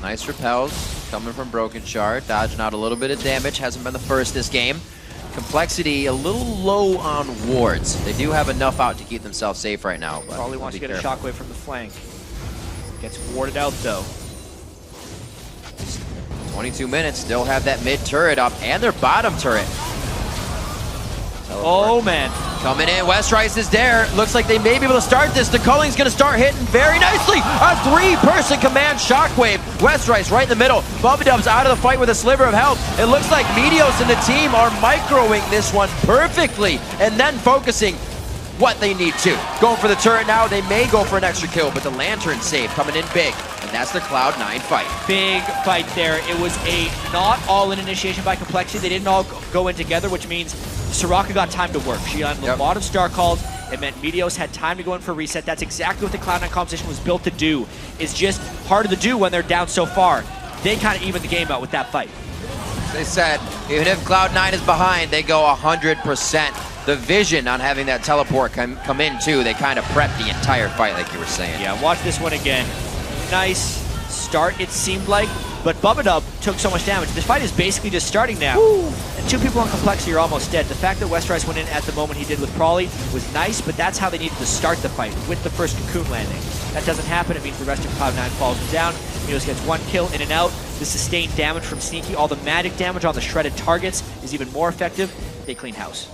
Speaker 1: Nice repels coming from Broken Shard, dodging out a little bit of damage. Hasn't been the first this game. Complexity a little low on wards. They do have enough out to keep themselves safe right now.
Speaker 2: Probably wants to get a shockwave from the flank. Gets warded out though.
Speaker 1: 22 minutes, still have that mid turret up and their bottom turret.
Speaker 2: Oh man.
Speaker 1: Coming in, Westrice is there. Looks like they may be able to start this. The Culling's gonna start hitting very nicely. A 3-person command shockwave. Westrice right in the middle. Bubbydub's out of the fight with a sliver of health. It looks like Meteos and the team are microing this one perfectly and then focusing what they need to. Going for the turret now. They may go for an extra kill, but the Lantern save coming in big. And that's the Cloud9 fight.
Speaker 2: Big fight there. It was a not all-in initiation by Complexity. They didn't all go in together, which means Soraka got time to work. She had a lot of star calls. It meant Meteos had time to go in for a reset. That's exactly what the Cloud9 composition was built to do. It's just harder to do when they're down so far. They kind of evened the game out with that fight.
Speaker 1: They said, even if Cloud9 is behind, they go 100%. The vision on having that teleport come in too, they kind of prep the entire fight like you were saying.
Speaker 2: Yeah, watch this one again. Nice start, it seemed like, but Bubbadub took so much damage. This fight is basically just starting now. And 2 people on Complexity are almost dead. The fact that Westrice went in at the moment he did with Prawley was nice, but that's how they needed to start the fight, with the first cocoon landing. That doesn't happen, it means the rest of Cloud9 falls down. Meteos gets 1 kill in and out. The sustained damage from Sneaky, all the magic damage on the shredded targets is even more effective. They clean house.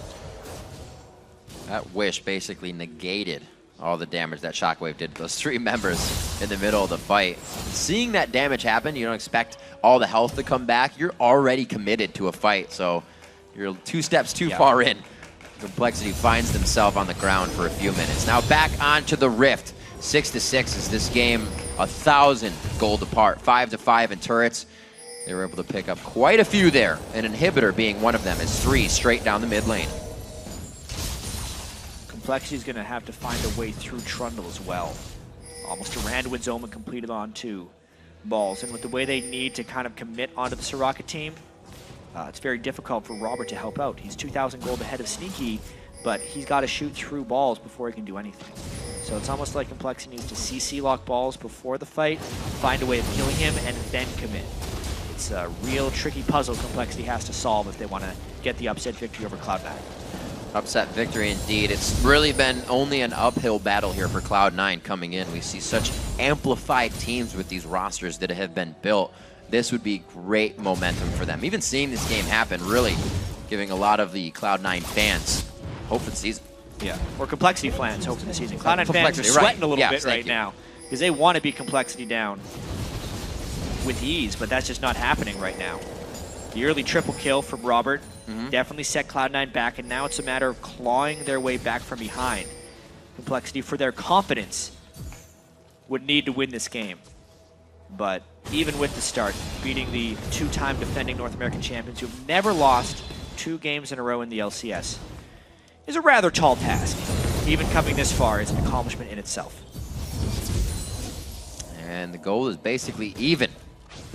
Speaker 1: That wish basically negated all the damage that Shockwave did to those 3 members in the middle of the fight. Seeing that damage happen, you don't expect all the health to come back. You're already committed to a fight, so you're 2 steps too far in. Complexity finds themselves on the ground for a few minutes. Now back onto the Rift. 6-6 is this game, 1,000 gold apart, 5-5 in turrets. They were able to pick up quite a few there, an inhibitor being one of them. It's 3 straight down the mid lane.
Speaker 2: Complexity's going to have to find a way through Trundle as well. Almost a Randuin's Omen completed on 2 balls. And with the way they need to kind of commit onto the Soraka team, it's very difficult for Robert to help out. He's 2,000 gold ahead of Sneaky, but he's got to shoot through balls before he can do anything. So it's almost like Complexity needs to CC lock balls before the fight, find a way of killing him, and then commit. It's a real tricky puzzle Complexity has to solve if they want to get the upset victory over Cloud9.
Speaker 1: Upset victory indeed. It's really been only an uphill battle here for Cloud9 coming in. We see such amplified teams with these rosters that have been built. This would be great momentum for them. Even seeing this game happen, really giving a lot of the Cloud9 fans hope for the season.
Speaker 2: Yeah, or Complexity fans hope for the season. Cloud9 fans are sweating a little bit right now because they want to beat Complexity down with ease, but that's just not happening right now. The early triple kill from Robert definitely set Cloud9 back, and now it's a matter of clawing their way back from behind. Complexity, for their confidence, would need to win this game. But even with the start, beating the two-time defending North American champions who have never lost 2 games in a row in the LCS is a rather tall task. Even coming this far is an accomplishment in itself.
Speaker 1: And the goal is basically even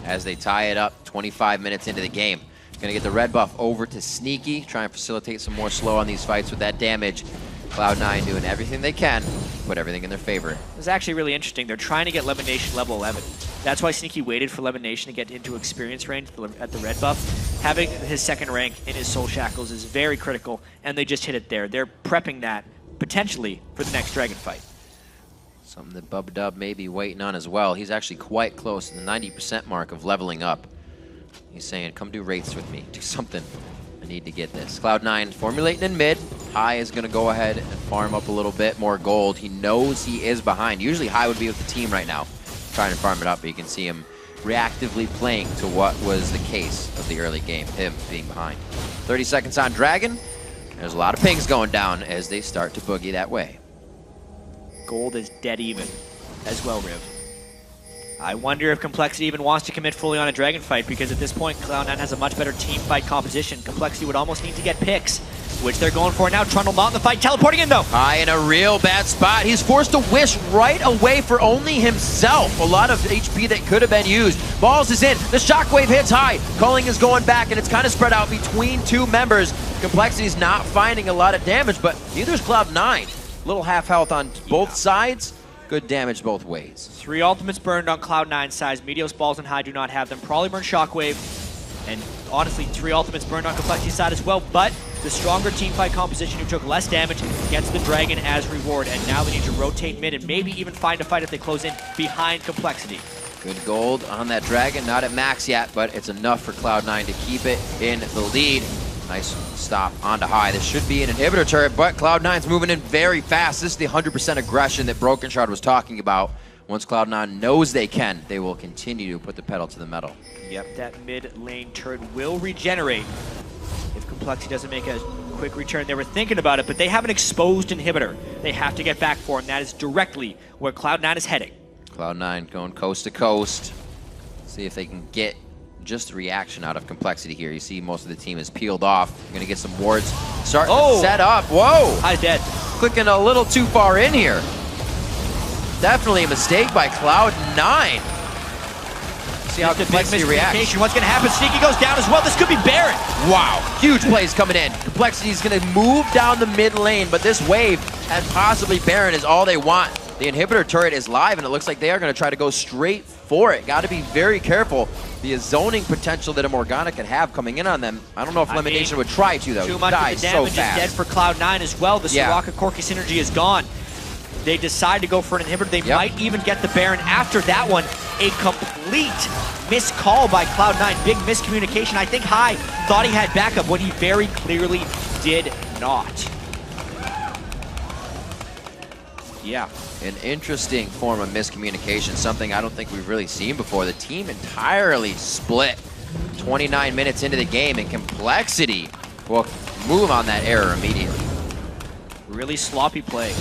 Speaker 1: as they tie it up 25 minutes into the game. Gonna get the red buff over to Sneaky, try and facilitate some more slow on these fights with that damage. Cloud9 doing everything they can, put everything in their favor.
Speaker 2: It's actually really interesting. They're trying to get Lemon Nation level 11. That's why Sneaky waited for Lemon Nation to get into experience range at the red buff. Having his second rank in his Soul Shackles is very critical, and they just hit it there. They're prepping that, potentially, for the next Dragon fight.
Speaker 1: Something that Bub Dub may be waiting on as well. He's actually quite close to the 90% mark of leveling up. He's saying, come do wraiths with me. Do something. I need to get this. Cloud9 formulating in mid. High is going to go ahead and farm up a little bit more gold. He knows he is behind. Usually High would be with the team right now, trying to farm it up, but you can see him reactively playing to what was the case of the early game, him being behind. 30 seconds on Dragon. There's a lot of pings going down as they start to boogie that way.
Speaker 2: Gold is dead even as well, Riv. I wonder if Complexity even wants to commit fully on a Dragon fight, because at this point, Cloud9 has a much better team fight composition. Complexity would almost need to get picks, which they're going for now. Trundle not in the fight, teleporting in though.
Speaker 1: High in a real bad spot. He's forced to wish right away for only himself. A lot of HP that could have been used. Balls is in, the shockwave hits High. Culling is going back, and it's kind of spread out between 2 members. Complexity's not finding a lot of damage, but neither is Cloud9. Little half health on both sides. Good damage both ways.
Speaker 2: 3 ultimates burned on Cloud9 sides. Meteos, Balls, and High do not have them. Probably burn Shockwave. And honestly, 3 ultimates burned on Complexity side as well. But the stronger team fight composition who took less damage gets the Dragon as reward. And now they need to rotate mid and maybe even find a fight if they close in behind Complexity.
Speaker 1: Good gold on that Dragon. Not at max yet, but it's enough for Cloud9 to keep it in the lead. Nice stop onto High. This should be an inhibitor turret, but Cloud9's moving in very fast. This is the 100% aggression that Broken Shard was talking about. Once Cloud9 knows they can, they will continue to put the pedal to the metal.
Speaker 2: Yep, that mid lane turret will regenerate if Complexity doesn't make a quick return. They were thinking about it, but they have an exposed inhibitor they have to get back for, and that is directly where Cloud9 is heading.
Speaker 1: Cloud9 going coast to coast. See if they can get just the reaction out of Complexity here. You see most of the team is peeled off. You're going to get some wards starting to set up. Whoa!
Speaker 2: High's dead.
Speaker 1: Clicking a little too far in here. Definitely a mistake by Cloud9. See how Complexity reacts.
Speaker 2: What's going to happen? Sneaky goes down as well. This could be Baron.
Speaker 1: Wow. Huge plays coming in. Complexity's going to move down the mid lane, but this wave and possibly Baron is all they want. The inhibitor turret is live, and it looks like they are going to try to go straight for it. Got to be very careful. The zoning potential that a Morgana could have coming in on them. I don't know if Lemon Nation would try to, though.
Speaker 2: Too much of the damage is dead for Cloud9 as well. The Soraka Corki synergy is gone. They decide to go for an inhibitor. They might even get the Baron after that one. A complete missed call by Cloud9. Big miscommunication. I think High thought he had backup when he very clearly did not. Yeah.
Speaker 1: An interesting form of miscommunication, something I don't think we've really seen before. The team entirely split 29 minutes into the game, and Complexity will move on that error immediately.
Speaker 2: Really sloppy play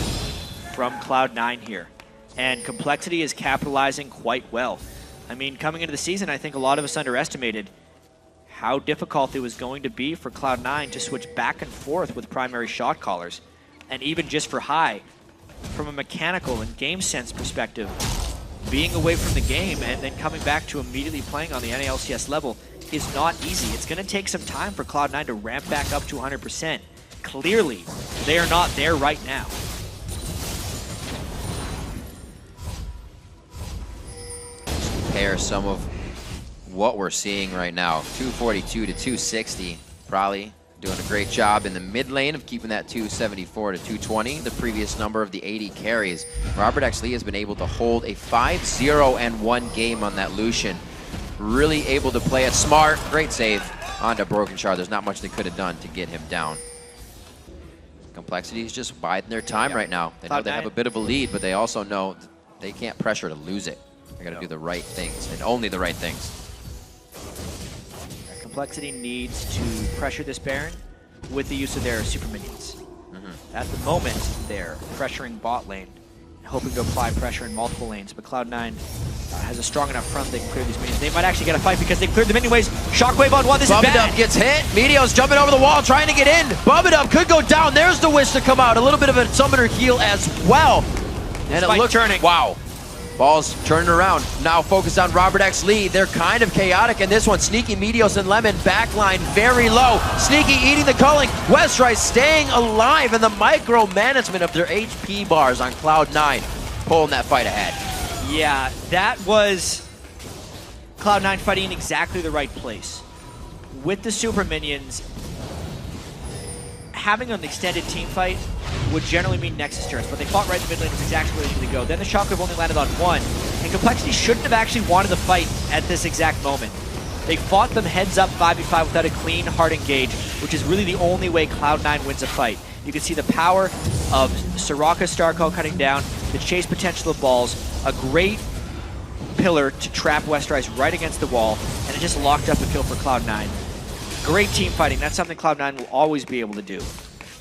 Speaker 2: from Cloud9 here. And Complexity is capitalizing quite well. I mean, coming into the season, I think a lot of us underestimated how difficult it was going to be for Cloud9 to switch back and forth with primary shot callers. And even just for High, from a mechanical and game sense perspective, being away from the game and then coming back to immediately playing on the NALCS level is not easy. It's going to take some time for Cloud9 to ramp back up to 100%. Clearly, they are not there right now.
Speaker 1: Compare some of what we're seeing right now. 242 to 260. Probably doing a great job in the mid lane of keeping that 274 to 220, the previous number of the 80 carries. Robert X. Lee has been able to hold a 5-0-1 game on that Lucian. Really able to play it smart. Great save onto Broken Shard. There's not much they could have done to get him down. Complexity is just biding their time right now. They know they have a bit of a lead, but they also know they can't pressure to lose it. They got to do the right things, and only the right things.
Speaker 2: Complexity needs to pressure this Baron with the use of their super minions. At the moment, they're pressuring bot lane, hoping to apply pressure in multiple lanes, but Cloud9 has a strong enough front they can clear these minions. They might actually get a fight because they cleared the minion waves. Shockwave on one, this is bad.
Speaker 1: Bubba gets hit. Meteo's jumping over the wall, trying to get in. Bubba could go down. There's the wish to come out. A little bit of a summoner heal as well. And it looks turning. Wow. Ball's turning around. Now focused on Robert X. Lee. They're kind of chaotic in this one. Sneaky, Meteos, and Lemon. Backline very low. Sneaky eating the culling. Westrice staying alive, and the micromanagement of their HP bars on Cloud9 pulling that fight ahead.
Speaker 2: Yeah, that was Cloud9 fighting in exactly the right place. With the super minions, having an extended team fight would generally mean Nexus turns, but they fought right in the mid lane, was exactly where they needed to go. Then the Shockwave only landed on one, and Complexity shouldn't have actually wanted the fight at this exact moment. They fought them heads up 5v5 without a clean, hard engage, which is really the only way Cloud9 wins a fight. You can see the power of Soraka Starco cutting down, the chase potential of balls, a great pillar to trap Westrice right against the wall, and it just locked up a kill for Cloud9. Great team fighting. That's something Cloud9 will always be able to do,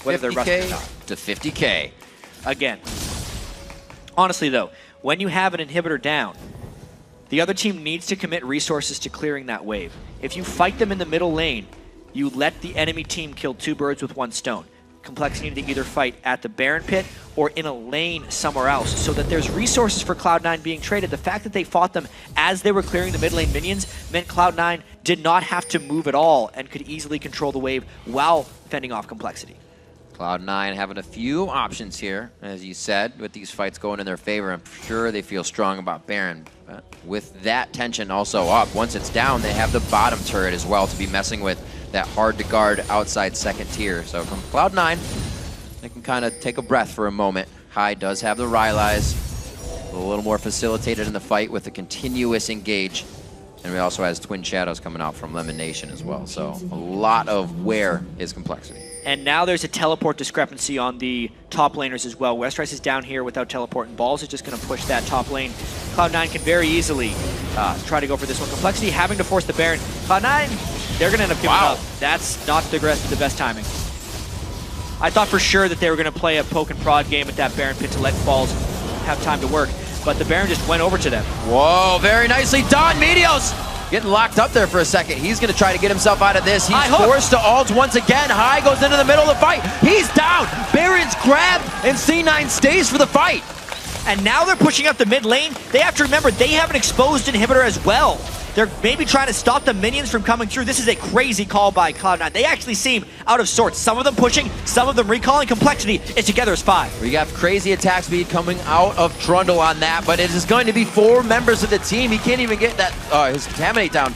Speaker 2: whether they're rusting or not.
Speaker 1: To 50K.
Speaker 2: Again, honestly though, when you have an inhibitor down, the other team needs to commit resources to clearing that wave. If you fight them in the middle lane, you let the enemy team kill two birds with one stone. Complexity need to either fight at the Baron pit or in a lane somewhere else so that there's resources for Cloud9 being traded. The fact that they fought them as they were clearing the mid lane minions meant Cloud9 did not have to move at all and could easily control the wave while fending off Complexity.
Speaker 1: Cloud9 having a few options here, as you said, with these fights going in their favor. I'm sure they feel strong about Baron. But with that tension also up, once it's down, they have the bottom turret as well to be messing with that hard-to-guard outside second tier. So from Cloud9, they can kind of take a breath for a moment. High does have the Rylai's, a little more facilitated in the fight with a continuous engage. And we also has Twin Shadows coming out from Lemon Nation as well. So a lot of where is Complexity.
Speaker 2: And now there's a teleport discrepancy on the top laners as well. Westrice is down here without teleport, and Balls is just going to push that top lane. Cloud9 can very easily try to go for this one. Complexity having to force the Baron. Cloud9, they're going to end up giving up. That's not the best timing. I thought for sure that they were going to play a poke and prod game at that Baron pit to let Balls have time to work, but the Baron just went over to them.
Speaker 1: Whoa, very nicely done, Meteos! Getting locked up there for a second. He's going to try to get himself out of this. He's forced to ult once again. High goes into the middle of the fight. He's down. Baron's grabbed, and C9 stays for the fight.
Speaker 2: And now they're pushing up the mid lane. They have to remember they have an exposed inhibitor as well. They're maybe trying to stop the minions from coming through. This is a crazy call by Cloud9. They actually seem out of sorts. Some of them pushing, some of them recalling. Complexity is together as 5.
Speaker 1: We got crazy attack speed coming out of Trundle on that, but it is going to be 4 members of the team. He can't even get that his Contaminate down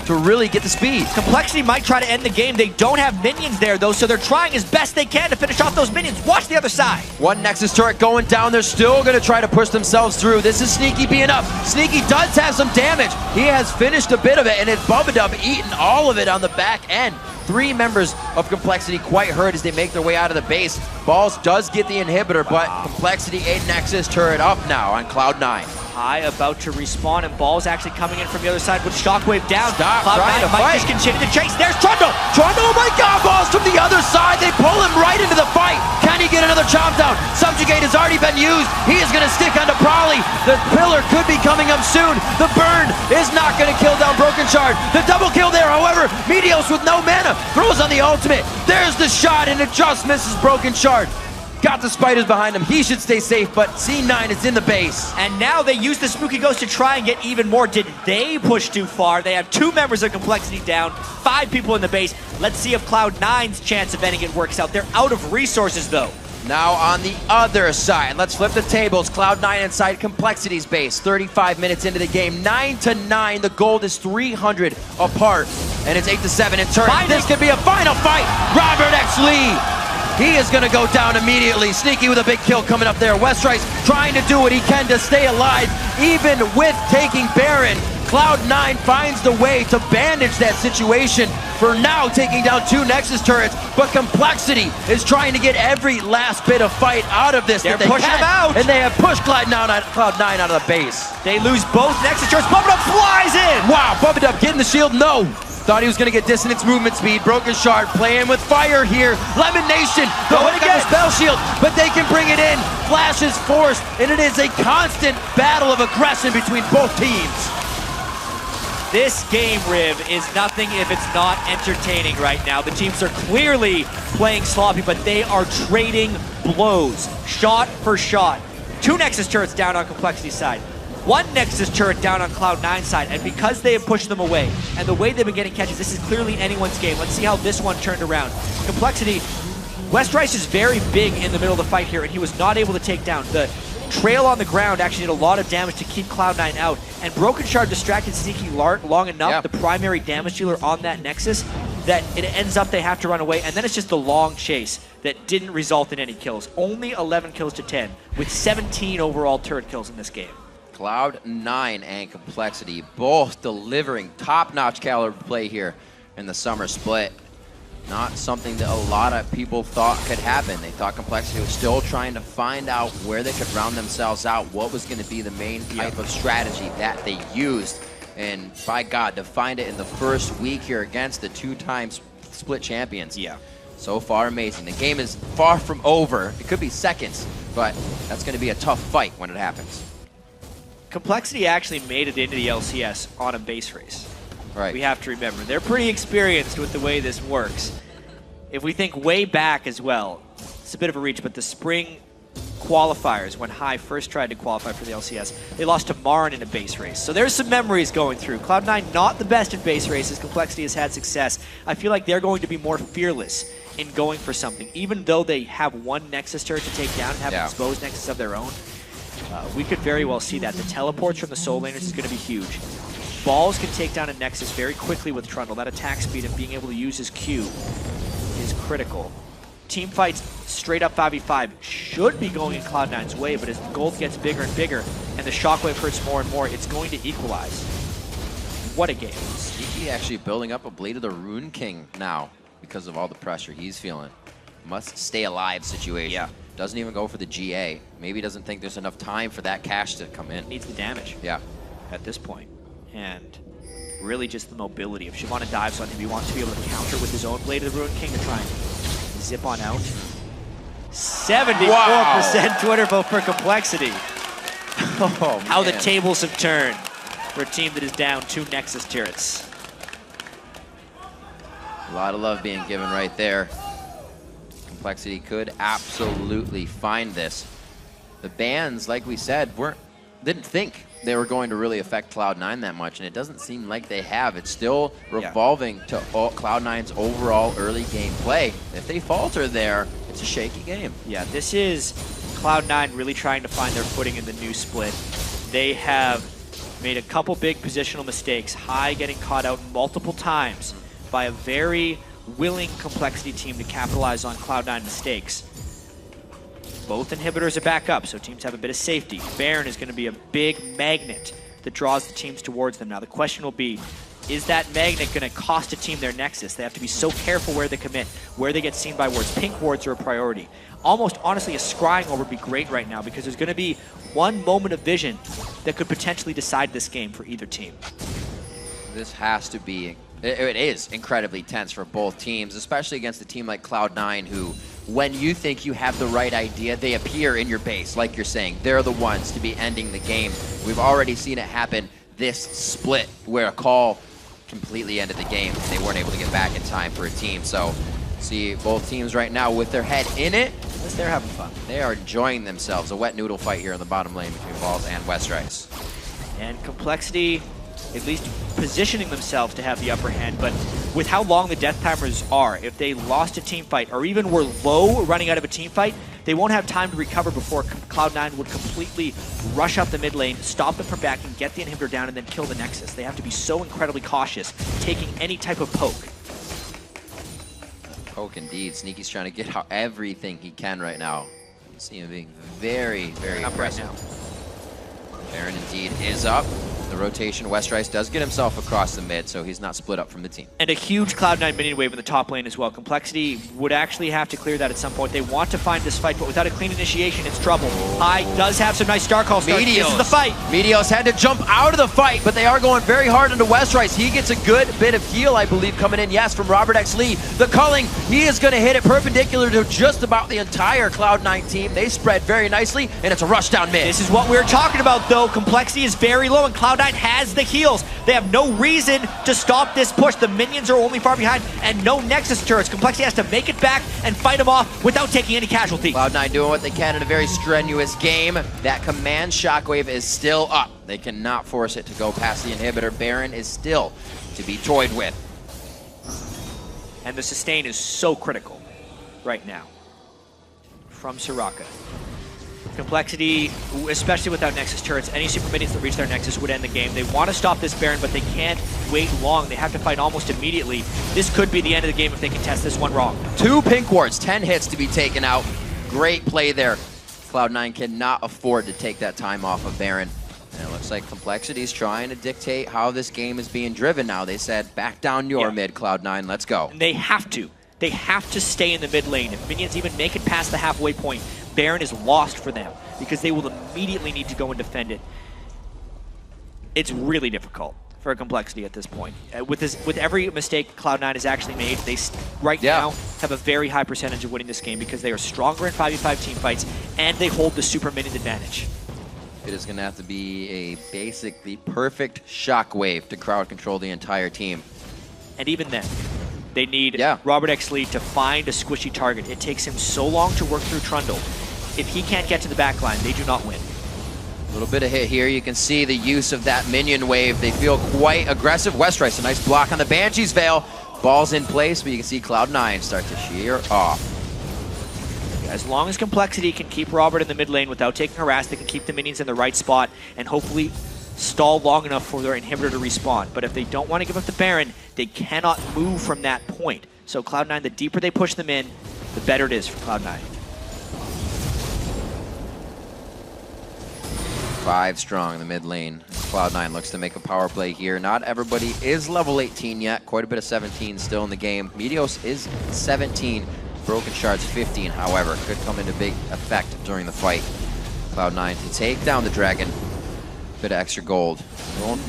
Speaker 1: to really get the speed.
Speaker 2: Complexity might try to end the game. They don't have minions there, though, so they're trying as best they can to finish off those minions. Watch the other side.
Speaker 1: One Nexus turret going down. They're still going to try to push themselves through. This is Sneaky being up. Sneaky does have some damage. He has finished a bit of it, and it's Bubba eating all of it on the back end. 3 members of Complexity quite hurt as they make their way out of the base. Balls does get the inhibitor, but Complexity a Nexus turret up now on Cloud9.
Speaker 2: High about to respawn, and Balls actually coming in from the other side with Shockwave down.
Speaker 1: Stop
Speaker 2: Cloud9 might just continue to chase. There's Trundle!
Speaker 1: Trundle, oh my god, Balls from the other side. They pull him right into the fight. Can he get another chomp down? Subjugate has already been used. He is going to stick onto Prolly. The pillar could be coming up soon. The burn is not going to kill down Broken Shard. The double kill there, however, Meteos with no mana throws on the ultimate. There's the shot, and it just misses Broken Shard. got the spiders behind him. He should stay safe, but C9 is in the base.
Speaker 2: And now they use the Spooky Ghost to try and get even more. Did they push too far? They have 2 members of Complexity down, 5 people in the base. Let's see if Cloud9's chance of ending it works out. They're out of resources, though.
Speaker 1: Now on the other side, let's flip the tables. Cloud9 inside Complexity's base. 35 minutes into the game, 9-9. The gold is 300 apart, and it's 8-7 in turn. This could be a final fight. Robert X. Lee, he is gonna go down immediately. Sneaky with a big kill coming up there. Westrice trying to do what he can to stay alive, even with taking Baron. Cloud9 finds the way to bandage that situation, for now taking down 2 Nexus turrets, but Complexity is trying to get every last bit of fight out of this.
Speaker 2: They're pushing him out!
Speaker 1: And they have pushed Cloud9 out of the base.
Speaker 2: They lose both Nexus turrets. Bubba flies in!
Speaker 1: Wow, Bubba getting the shield, no! Thought he was gonna get dissonance movement speed. Broken Shard playing with fire here. Lemon Nation going again. The spell shield, but they can bring it in. Flash is forced, and it is a constant battle of aggression between both teams.
Speaker 2: This game, Riv, is nothing if it's not entertaining right now. The teams are clearly playing sloppy, but they are trading blows, shot for shot. 2 Nexus turrets down on Complexity's side. 1 Nexus turret down on Cloud9's side, and because they have pushed them away, and the way they've been getting catches, this is clearly anyone's game. Let's see how this one turned around. Complexity, Westrice is very big in the middle of the fight here, and he was not able to take down. The trail on the ground actually did a lot of damage to keep Cloud9 out, and Broken Shard distracted Sneaky long enough, the primary damage dealer on that Nexus, that it ends up they have to run away, and then it's just the long chase that didn't result in any kills. Only 11 kills to 10, with 17 overall turret kills in this game.
Speaker 1: Cloud9 and Complexity both delivering top-notch caliber play here in the summer split. Not something that a lot of people thought could happen. They thought Complexity was still trying to find out where they could round themselves out, what was going to be the main type of strategy that they used. And by God, to find it in the first week here against the 2-time split champions.
Speaker 2: Yeah.
Speaker 1: So far, amazing. The game is far from over. It could be seconds, but that's going to be a tough fight when it happens.
Speaker 2: Complexity actually made it into the LCS on a base race.
Speaker 1: Right.
Speaker 2: We have to remember, they're pretty experienced with the way this works. If we think way back as well, it's a bit of a reach, but the spring qualifiers, when High first tried to qualify for the LCS, they lost to Marin in a base race. So there's some memories going through. Cloud9 not the best in base races. Complexity has had success. I feel like they're going to be more fearless in going for something, even though they have 1 Nexus turret to take down and have an exposed Nexus of their own. We could very well see that. The teleports from the Soul Laners is going to be huge. Balls can take down a Nexus very quickly with Trundle. That attack speed and being able to use his Q is critical. Team fights straight up 5v5 should be going in Cloud9's way, but as the gold gets bigger and bigger and the shockwave hurts more and more, it's going to equalize. What a game.
Speaker 1: Sneaky actually building up a Blade of the Rune King now because of all the pressure he's feeling. Must stay alive situation.
Speaker 2: Yeah.
Speaker 1: Doesn't even go for the GA. Maybe doesn't think there's enough time for that cash to come in.
Speaker 2: Needs the damage.
Speaker 1: Yeah.
Speaker 2: At this point. And really just the mobility. If Shyvana dives on him, he wants to be able to counter with his own Blade of the Ruin King to try and zip on out. 74% Twitter vote for Complexity.
Speaker 1: Oh,
Speaker 2: how the tables have turned for a team that is down 2 Nexus turrets.
Speaker 1: A lot of love being given right there. Complexity could absolutely find this. The bans, like we said, didn't think they were going to really affect Cloud9 that much, and it doesn't seem like they have. It's still revolving to Cloud9's overall early game play. If they falter there, it's a shaky game.
Speaker 2: Yeah, this is Cloud9 really trying to find their footing in the new split. They have made a couple big positional mistakes. High getting caught out multiple times by a very willing Complexity team to capitalize on Cloud9 mistakes. Both inhibitors are back up, so teams have a bit of safety. Baron is going to be a big magnet that draws the teams towards them. Now the question will be, is that magnet going to cost a team their Nexus? They have to be so careful where they commit, where they get seen by wards. Pink wards are a priority. Almost honestly, a scrying orb would be great right now because there's going to be one moment of vision that could potentially decide this game for either team.
Speaker 1: This has to be, it is incredibly tense for both teams, especially against a team like Cloud9 who, when you think you have the right idea, they appear in your base, like you're saying. They're the ones to be ending the game. We've already seen it happen this split, where a call completely ended the game. They weren't able to get back in time for a team. So, see both teams right now with their head in it,
Speaker 2: Unless they're having fun.
Speaker 1: They are enjoying themselves. A wet noodle fight here in the bottom lane between Balls and Westrice.
Speaker 2: And Complexity at least positioning themselves to have the upper hand, but with how long the death timers are, if they lost a team fight or even were low running out of a team fight, they won't have time to recover before Cloud9 would completely rush up the mid lane, stop them from backing, get the inhibitor down, and then kill the Nexus. They have to be so incredibly cautious, taking any type of poke.
Speaker 1: Poke indeed. Sneaky's trying to get out everything he can right now. You see him being very, very aggressive.
Speaker 2: Right now.
Speaker 1: Baron indeed is up. The rotation, Westrice does get himself across the mid, so he's not split up from the team.
Speaker 2: And a huge Cloud9 minion wave in the top lane as well. Complexity would actually have to clear that at some point. They want to find this fight, but without a clean initiation, it's trouble. High does have some nice star call starts. This is the fight.
Speaker 1: Meteos had to jump out of the fight, but they are going very hard into Westrice. He gets a good bit of heal, I believe, coming in. Yes, from Robert X. Lee. The culling, he is going to hit it perpendicular to just about the entire Cloud9 team. They spread very nicely, and it's a rush down mid.
Speaker 2: This is what we're talking about, though. Complexity is very low, and Cloud9 has the heals. They have no reason to stop this push. The minions are only far behind, and no Nexus turrets. Complexity has to make it back and fight them off without taking any casualty.
Speaker 1: Cloud9 doing what they can in a very strenuous game. That command shockwave is still up. They cannot force it to go past the inhibitor. Baron is still to be toyed with.
Speaker 2: And the sustain is so critical right now from Soraka. Complexity, especially without Nexus turrets, any super minions that reach their Nexus would end the game. They want to stop this Baron, but they can't wait long. They have to fight almost immediately. This could be the end of the game if they can test this one wrong.
Speaker 1: 2 pink wards, 10 hits to be taken out. Great play there. Cloud9 cannot afford to take that time off of Baron. And it looks like Complexity's trying to dictate how this game is being driven now. They said, back down your mid, Cloud9, let's go.
Speaker 2: And they have to. They have to stay in the mid lane. If minions even make it past the halfway point, Baron is lost for them because they will immediately need to go and defend it. It's really difficult for a Complexity at this point. With every mistake Cloud9 has actually made, they right now have a very high percentage of winning this game because they are stronger in 5v5 team fights and they hold the super minion advantage.
Speaker 1: It is going to have to be a basically perfect shockwave to crowd control the entire team.
Speaker 2: And even then, they need Robert X. Lee to find a squishy target. It takes him so long to work through Trundle. If he can't get to the back line, they do not win.
Speaker 1: A little bit of hit here. You can see the use of that minion wave. They feel quite aggressive. Westrice, a nice block on the Banshee's Veil. Ball's in place, but you can see Cloud9 start to shear off.
Speaker 2: As long as Complexity can keep Robert in the mid lane without taking harass, they can keep the minions in the right spot and hopefully stall long enough for their inhibitor to respawn. But if they don't want to give up the Baron, they cannot move from that point. So Cloud9, the deeper they push them in, the better it is for Cloud9.
Speaker 1: 5 strong in the mid lane. Cloud9 looks to make a power play here. Not everybody is level 18 yet. Quite a bit of 17 still in the game. Meteos is 17. Broken Shards 15, however, could come into big effect during the fight. Cloud9 to take down the dragon. Bit of extra gold.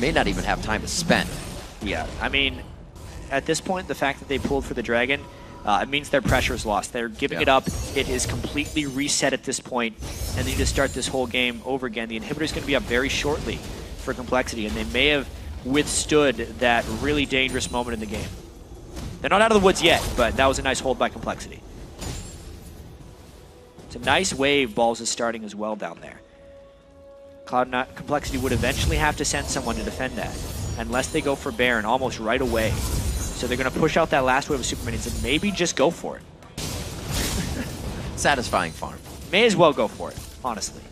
Speaker 1: May not even have time to spend.
Speaker 2: Yeah, I mean, at this point, the fact that they pulled for the dragon, it means their pressure is lost. They're giving it up. It is completely reset at this point, and they need to start this whole game over again. The inhibitor is going to be up very shortly for Complexity, and they may have withstood that really dangerous moment in the game. They're not out of the woods yet, but that was a nice hold by Complexity. It's a nice wave Balls is starting as well down there. Complexity would eventually have to send someone to defend that, unless they go for Baron almost right away. So they're going to push out that last wave of super minions and maybe just go for it.
Speaker 1: Satisfying farm.
Speaker 2: May as well go for it, honestly.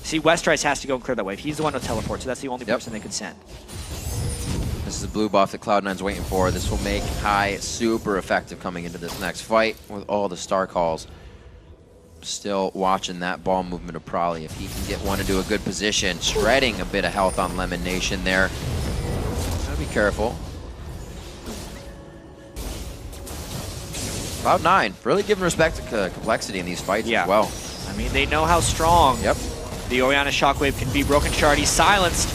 Speaker 2: See, Westrice has to go and clear that wave. He's the one to teleport, so that's the only person they could send.
Speaker 1: This is the blue buff that Cloud9's waiting for. This will make High super effective coming into this next fight with all the star calls. Still watching that ball movement of Prolly. If he can get one into a good position, shredding a bit of health on Lemon Nation there. Gotta be careful. Cloud9 really giving respect to Complexity in these fights as well.
Speaker 2: I mean, they know how strong the Orianna Shockwave can be. Broken Shard, he's silenced.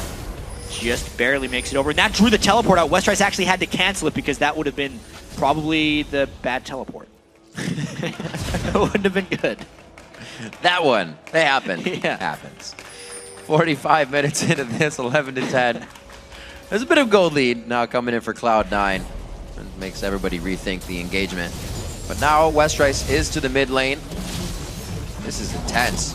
Speaker 2: Just barely makes it over. And that drew the teleport out. Westrice actually had to cancel it because that would have been probably the bad teleport. It wouldn't have been good.
Speaker 1: That one. They happen. Happens. 45 minutes into this, 11 to 10. There's a bit of gold lead now coming in for Cloud9. It makes everybody rethink the engagement. But now Westrice is to the mid lane. This is intense.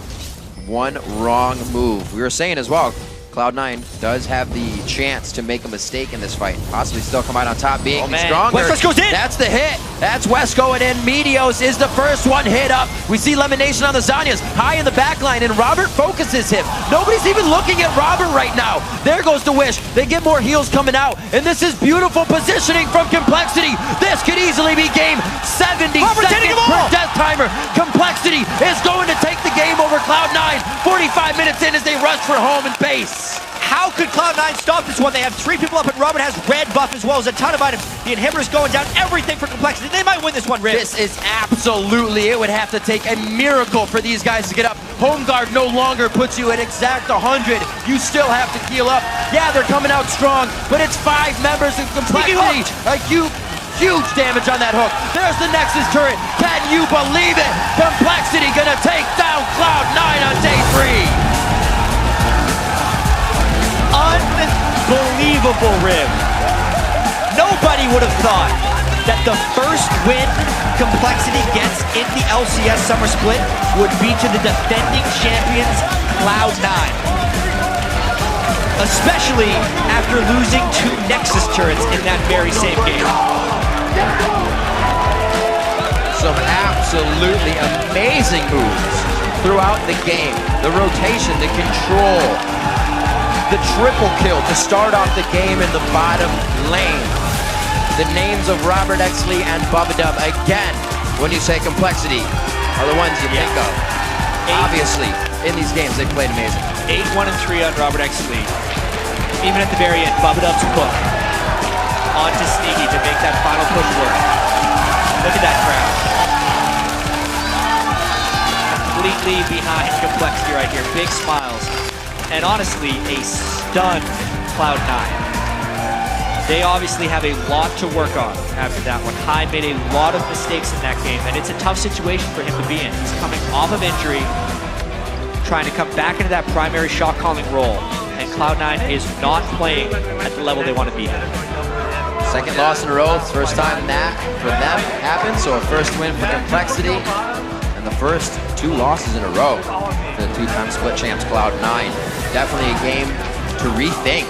Speaker 1: One wrong move. We were saying as well, Cloud9 does have the chance to make a mistake in this fight. Possibly still come out on top, being stronger.
Speaker 2: Westrice goes in!
Speaker 1: That's the hit. That's West going in. Meteos is the first one hit up. We see Lemonation on the Zanyas, high in the back line, and Robert focuses him. Nobody's even looking at Robert right now. There goes the Wish. They get more heals coming out, and this is beautiful positioning from Complexity. This could easily be game 70 seconds per death timer. Complexity is going to take the game over Cloud9. 45 minutes in as they rush for home and base.
Speaker 2: How could Cloud9 stop this one? They have 3 people up, and Robert has red buff as well as a ton of items. The inhibitor's going down, everything for Complexity. They might win this one, Riv.
Speaker 1: This is absolutely, it would have to take a miracle for these guys to get up. Home guard no longer puts you at exact 100. You still have to heal up. Yeah, they're coming out strong, but it's 5 members of Complexity. A huge damage on that hook. There's the Nexus turret. Can you believe it? Complexity gonna take down Cloud9 on day 3.
Speaker 2: Unbelievable, Riv. Nobody would have thought that the first win Complexity gets in the LCS Summer Split would be to the defending champions, Cloud9. Especially after losing 2 Nexus turrets in that very same game.
Speaker 1: Some absolutely amazing moves throughout the game. The rotation, the control, the triple kill to start off the game in the bottom lane. The names of Robert Exley and Bubba again, when you say Complexity, are the ones you think of. Obviously, in these games, they've played amazing.
Speaker 2: 8-1-3 on Robert Exley. Even at the very end, Bubba hook onto Sneaky to make that final push work. Look at that crowd. Completely behind Complexity right here. Big smiles. And honestly, a stunned Cloud9. They obviously have a lot to work on after that one. High made a lot of mistakes in that game, and it's a tough situation for him to be in. He's coming off of injury, trying to come back into that primary shot calling role, and Cloud9 is not playing at the level they want to be at.
Speaker 1: Second loss in a row, first time that for them happened, so a first win for Complexity, and the first 2 losses in a row for the 2-time split champs Cloud9. Definitely a game to rethink,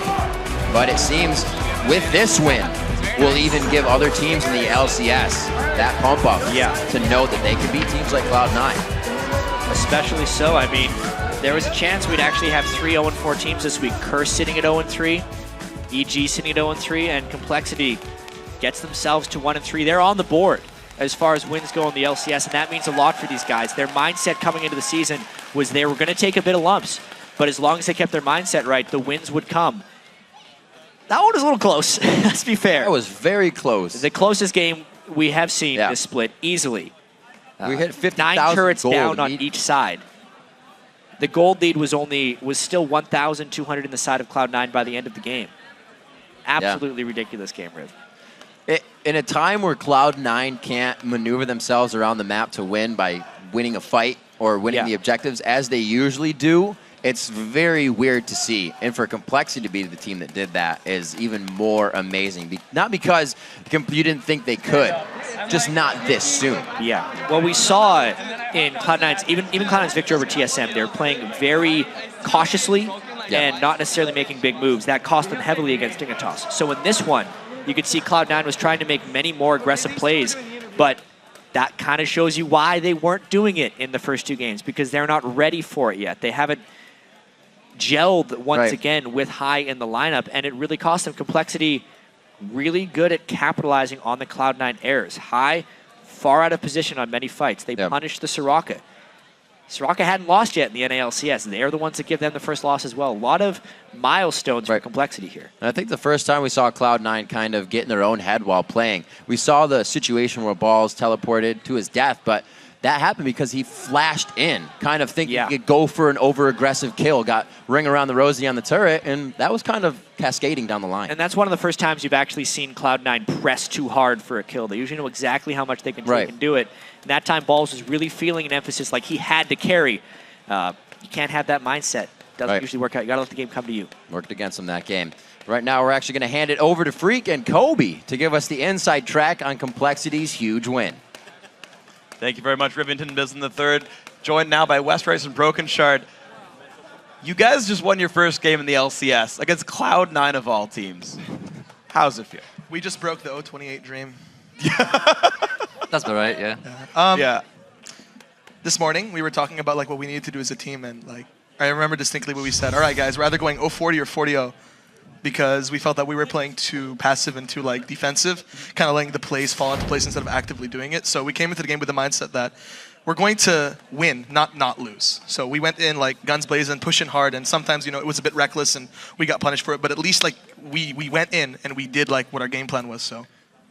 Speaker 1: but it seems with this win, will even give other teams in the LCS that pump up to know that they can beat teams like Cloud9.
Speaker 2: Especially so. I mean, there was a chance we'd actually have 3 0-4 teams this week. Curse sitting at 0-3, EG sitting at 0-3, and Complexity gets themselves to 1-3. They're on the board as far as wins go in the LCS, and that means a lot for these guys. Their mindset coming into the season was they were going to take a bit of lumps, but as long as they kept their mindset right, the wins would come. That one was a little close, let's be fair.
Speaker 1: That was very close.
Speaker 2: The closest game we have seen this split, easily.
Speaker 1: We hit 50,000
Speaker 2: 9 turrets
Speaker 1: gold
Speaker 2: down on each side. The gold lead was still 1,200 in the side of Cloud9 by the end of the game. Absolutely ridiculous game, Riv.
Speaker 1: In a time where Cloud9 can't maneuver themselves around the map to win by winning a fight or winning the objectives as they usually do, it's very weird to see. And for Complexity to be the team that did that is even more amazing. Not because you didn't think they could, just not this soon.
Speaker 2: Yeah. Well, we saw in Cloud9's, even Cloud9's victory over TSM, they were playing very cautiously and not necessarily making big moves. That cost them heavily against Dignitas. So in this one, you could see Cloud9 was trying to make many more aggressive plays, but that kind of shows you why they weren't doing it in the first 2 games, because they're not ready for it yet. They haven't gelled once again with High in the lineup, and it really cost them. Complexity really good at capitalizing on the Cloud9 errors. High far out of position on many fights. They punished the Soraka. Soraka hadn't lost yet in the NALCS, and they're the ones that give them the first loss as well. A lot of milestones for Complexity here.
Speaker 1: And I think the first time we saw Cloud9 kind of get in their own head while playing, we saw the situation where Balls teleported to his death, but that happened because he flashed in, kind of thinking he could go for an over-aggressive kill, got ring around the rosy on the turret, and that was kind of cascading down the line.
Speaker 2: And that's one of the first times you've actually seen Cloud9 press too hard for a kill. They usually know exactly how much they can take and do it. And that time, Balls was really feeling an emphasis like he had to carry. You can't have that mindset. Doesn't usually work out. You got to let the game come to you.
Speaker 1: Worked against him that game. Right now, we're actually going to hand it over to Freak and Kobe to give us the inside track on Complexity's huge win.
Speaker 11: Thank you very much, Rivington Biz in the third. Joined now by Westrice and Broken Shard. You guys just won your first game in the LCS against Cloud9 of all teams. How's it feel?
Speaker 8: We just broke the 028 dream.
Speaker 4: That's all right, yeah.
Speaker 11: Yeah.
Speaker 8: This morning, we were talking about like what we needed to do as a team, and like I remember distinctly what we said. All right, guys, we're either going 040 or 40-0 because we felt that we were playing too passive and too like defensive, kind of letting the plays fall into place instead of actively doing it. So we came into the game with the mindset that we're going to win, not lose. So we went in like guns blazing, pushing hard, and sometimes it was a bit reckless and we got punished for it. But at least like we went in and we did like what our game plan was.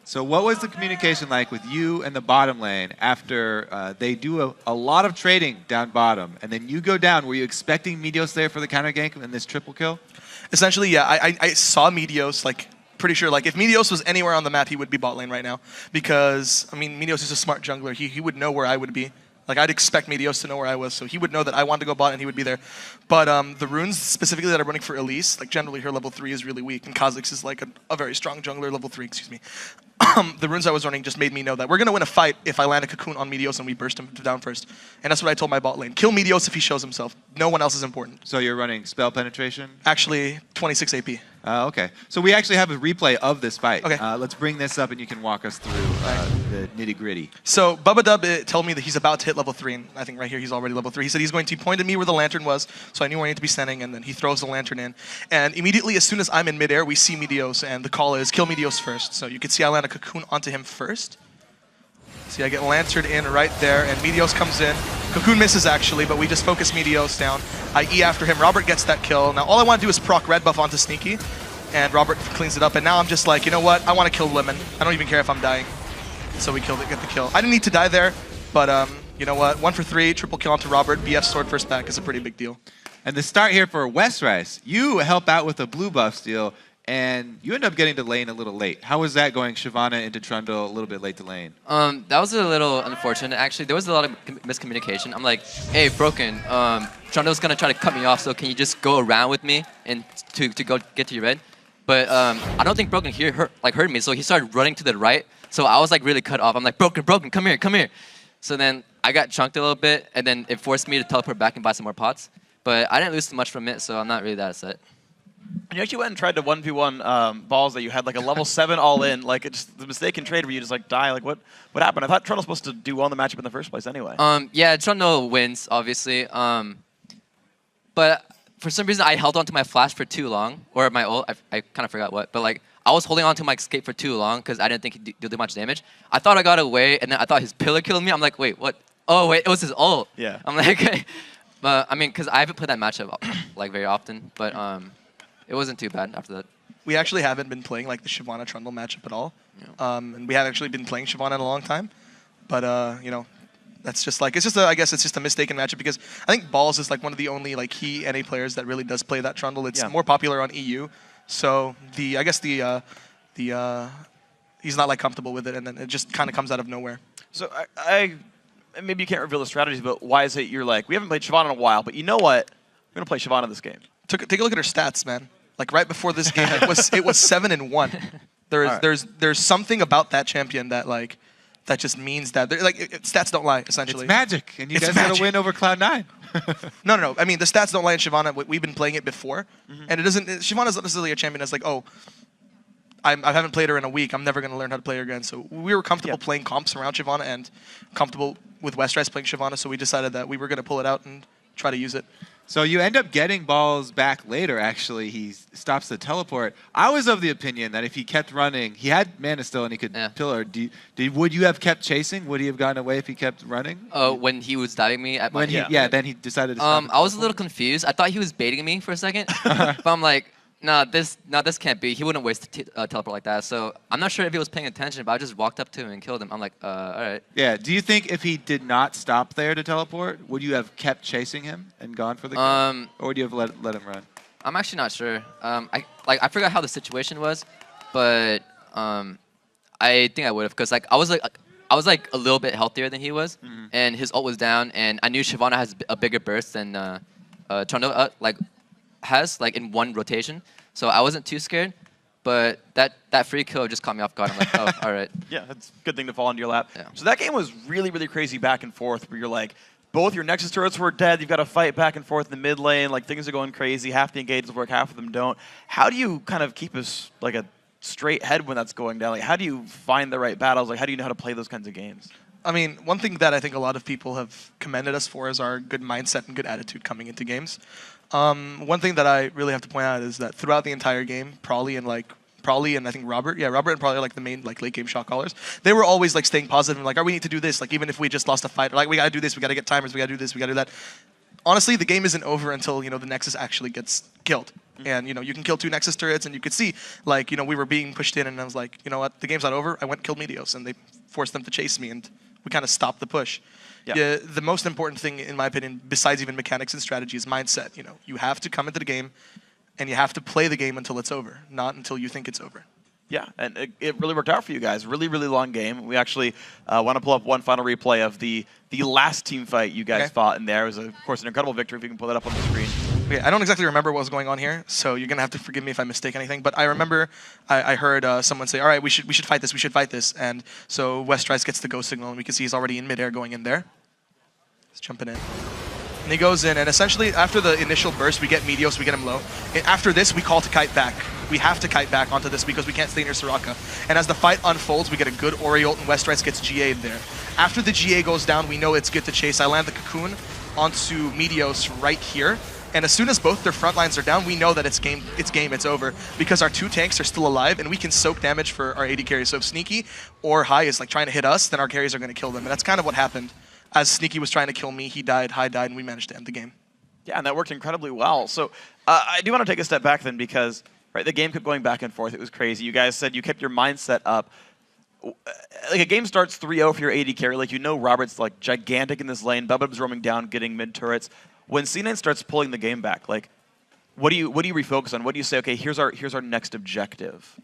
Speaker 12: So what was the communication like with you and the bottom lane after they do a lot of trading down bottom, and then you go down? Were you expecting Meteos there for the counter gank and this triple kill?
Speaker 8: Essentially, yeah. I saw Meteos, like, pretty sure, like, if Meteos was anywhere on the map, he would be bot lane right now. Because, I mean, Meteos is a smart jungler. He would know where I would be. Like, I'd expect Meteos to know where I was, so he would know that I wanted to go bot and he would be there. But the runes specifically that are running for Elise, like, generally her level 3 is really weak, and Kha'Zix is, like, a very strong jungler, level 3, excuse me. The runes I was running just made me know that we're going to win a fight if I land a cocoon on Meteos and we burst him down first. And that's what I told my bot lane. Kill Meteos if he shows himself. No one else is important.
Speaker 12: So you're running spell penetration?
Speaker 8: Actually, 26 AP.
Speaker 12: Okay. So we actually have a replay of this fight.
Speaker 8: Okay.
Speaker 12: Let's bring this up and you can walk us through the nitty-gritty.
Speaker 8: So Bubba Dub told me that he's about to hit level 3, and I think right here he's already level 3. He said he's going to point at me where the lantern was, so I knew where I need to be standing, and then he throws the lantern in. And immediately, as soon as I'm in midair, we see Meteos, and the call is kill Meteos first. So you can see I land a cocoon onto him first. See, I get lanterned in right there, and Meteos comes in. Cocoon misses, actually, but we just focus Meteos down. I E after him. Robert gets that kill. Now, all I want to do is proc red buff onto Sneaky, and Robert cleans it up. And now I'm just like, you know what? I want to kill Lemon. I don't even care if I'm dying. So we killed it, get the kill. I didn't need to die there, but you know what? 1 for 3, triple kill onto Robert. BF sword first back is a pretty big deal.
Speaker 12: And the start here for Westrice, you help out with a blue buff steal, and you end up getting to lane a little late. How was that going Shyvana into Trundle a little bit late to lane?
Speaker 4: That was a little unfortunate. Actually, there was a lot of miscommunication. I'm like, hey, Broken, Trundle's going to try to cut me off, so can you just go around with me and to go get to your red? But I don't think Broken heard me, so he started running to the right. So I was like really cut off. I'm like, Broken, come here, come here. So then I got chunked a little bit, and then it forced me to teleport back and buy some more pots. But I didn't lose too much from it, so I'm not really that upset.
Speaker 11: You actually went and tried to 1v1 balls that you had like a level 7 all in. Like it's the mistaken trade where you just like die. Like what happened? I thought Trundle was supposed to do well in the matchup in the first place anyway.
Speaker 4: Yeah, Trundle wins obviously. But for some reason I held on to my flash for too long, or my ult. I kind of forgot what. But like I was holding on to my escape for too long because I didn't think he'd do much damage. I thought I got away, and then I thought his pillar killed me. I'm like, wait, what? Oh wait, it was his ult.
Speaker 11: Yeah.
Speaker 4: I'm like, but I mean, because I haven't played that matchup like very often, but it wasn't too bad after that.
Speaker 8: We actually haven't been playing like the Shyvana Trundle matchup at all, and we haven't actually been playing Shyvana in a long time. But you know, that's just like I guess it's just a mistaken matchup because I think Balls is like one of the only like key NA players that really does play that Trundle. It's more popular on EU, so I guess he's not like comfortable with it, and then it just kind of comes out of nowhere.
Speaker 11: So maybe you can't reveal the strategies, but why is it you're like, we haven't played Shyvana in a while, but you know what? We're gonna play Shyvana this game.
Speaker 8: Take a look at her stats, man. Like right before this game, it was 7-1. There's something about that champion that like that just means that stats don't lie essentially.
Speaker 12: It's magic, and you guys got to win over Cloud9.
Speaker 8: No. I mean the stats don't lie in Shyvana. We've been playing it before, and it doesn't. Shyvana's not necessarily a champion that's like, oh, I haven't played her in a week. I'm never gonna learn how to play her again. So we were comfortable playing comps around Shyvana and comfortable with Westrice playing Shyvana. So we decided that we were gonna pull it out and try to use it.
Speaker 12: So you end up getting Balls back later, actually. He stops the teleport. I was of the opinion that if he kept running, he had mana still and he could pillar. Would you have kept chasing? Would he have gotten away if he kept running?
Speaker 4: When he was diving me at my...
Speaker 12: Then he decided to stop.
Speaker 4: I was a little confused. I thought he was baiting me for a second. But I'm like, nah, this can't be. He wouldn't waste a teleport like that. So I'm not sure if he was paying attention, but I just walked up to him and killed him. I'm like, all right.
Speaker 12: Yeah. Do you think if he did not stop there to teleport, would you have kept chasing him and gone for the kill? Or would you have let him run?
Speaker 4: I'm actually not sure. I forgot how the situation was, but I think I would have because like I was like a little bit healthier than he was, and his ult was down, and I knew Shyvana has a bigger burst than Trundle has like in one rotation, so I wasn't too scared. but that free kill just caught me off guard. I'm like, oh, all right.
Speaker 11: Yeah, that's a good thing to fall into your lap.
Speaker 4: Yeah.
Speaker 11: So that game was really, really crazy back and forth where you're like, both your Nexus turrets were dead. You've got to fight back and forth in the mid lane. Like, things are going crazy. Half the engagements work, half of them don't. How do you kind of keep us like a straight head when that's going down? Like, how do you find the right battles? Like, how do you know how to play those kinds of games?
Speaker 8: I mean, one thing that I think a lot of people have commended us for is our good mindset and good attitude coming into games. One thing that I really have to point out is that throughout the entire game, Prolly and I think Robert and Prolly are like the main like late game shot callers. They were always like staying positive and like, oh, we need to do this. Like even if we just lost a fight, like we gotta do this, we gotta get timers, we gotta do this, we gotta do that. Honestly, the game isn't over until the Nexus actually gets killed. And you can kill 2 Nexus turrets, and you could see like we were being pushed in, and I was like, you know what, the game's not over. I went and killed Meteos, and they forced them to chase me, and we kind of stopped the push. Yeah, the most important thing, in my opinion, besides even mechanics and strategy, is mindset. You have to come into the game, and you have to play the game until it's over, not until you think it's over.
Speaker 11: Yeah, and it really worked out for you guys. Really, really long game. We actually want to pull up one final replay of the last team fight you guys fought in there. It was, of course, an incredible victory. If you can pull that up on the screen.
Speaker 8: Okay, I don't exactly remember what was going on here, so you're going to have to forgive me if I mistake anything. But I remember I heard someone say, all right, we should fight this, we should fight this. And so Westrice gets the go signal, and we can see he's already in midair going in there. He's jumping in. And he goes in, and essentially after the initial burst, we get Meteos, we get him low. And after this, we call to kite back. We have to kite back onto this because we can't stay near Soraka. And as the fight unfolds, we get a good Oriole, and Westrice gets GA'd there. After the GA goes down, we know it's good to chase. I land the Cocoon onto Meteos right here. And as soon as both their front lines are down, we know that it's game, it's over. Because our 2 tanks are still alive, and we can soak damage for our AD carries. So if Sneaky or High is like trying to hit us, then our carries are going to kill them. And that's kind of what happened. As Sneaky was trying to kill me, he died, High died, and we managed to end the game.
Speaker 11: Yeah, and that worked incredibly well. So I do want to take a step back then because the game kept going back and forth. It was crazy. You guys said you kept your mindset up. Like a game starts 3-0 for your AD carry. Like Robert's like gigantic in this lane. Bubba's roaming down, getting mid turrets. When C9 starts pulling the game back, like what do you refocus on? What do you say? Okay, here's our next objective.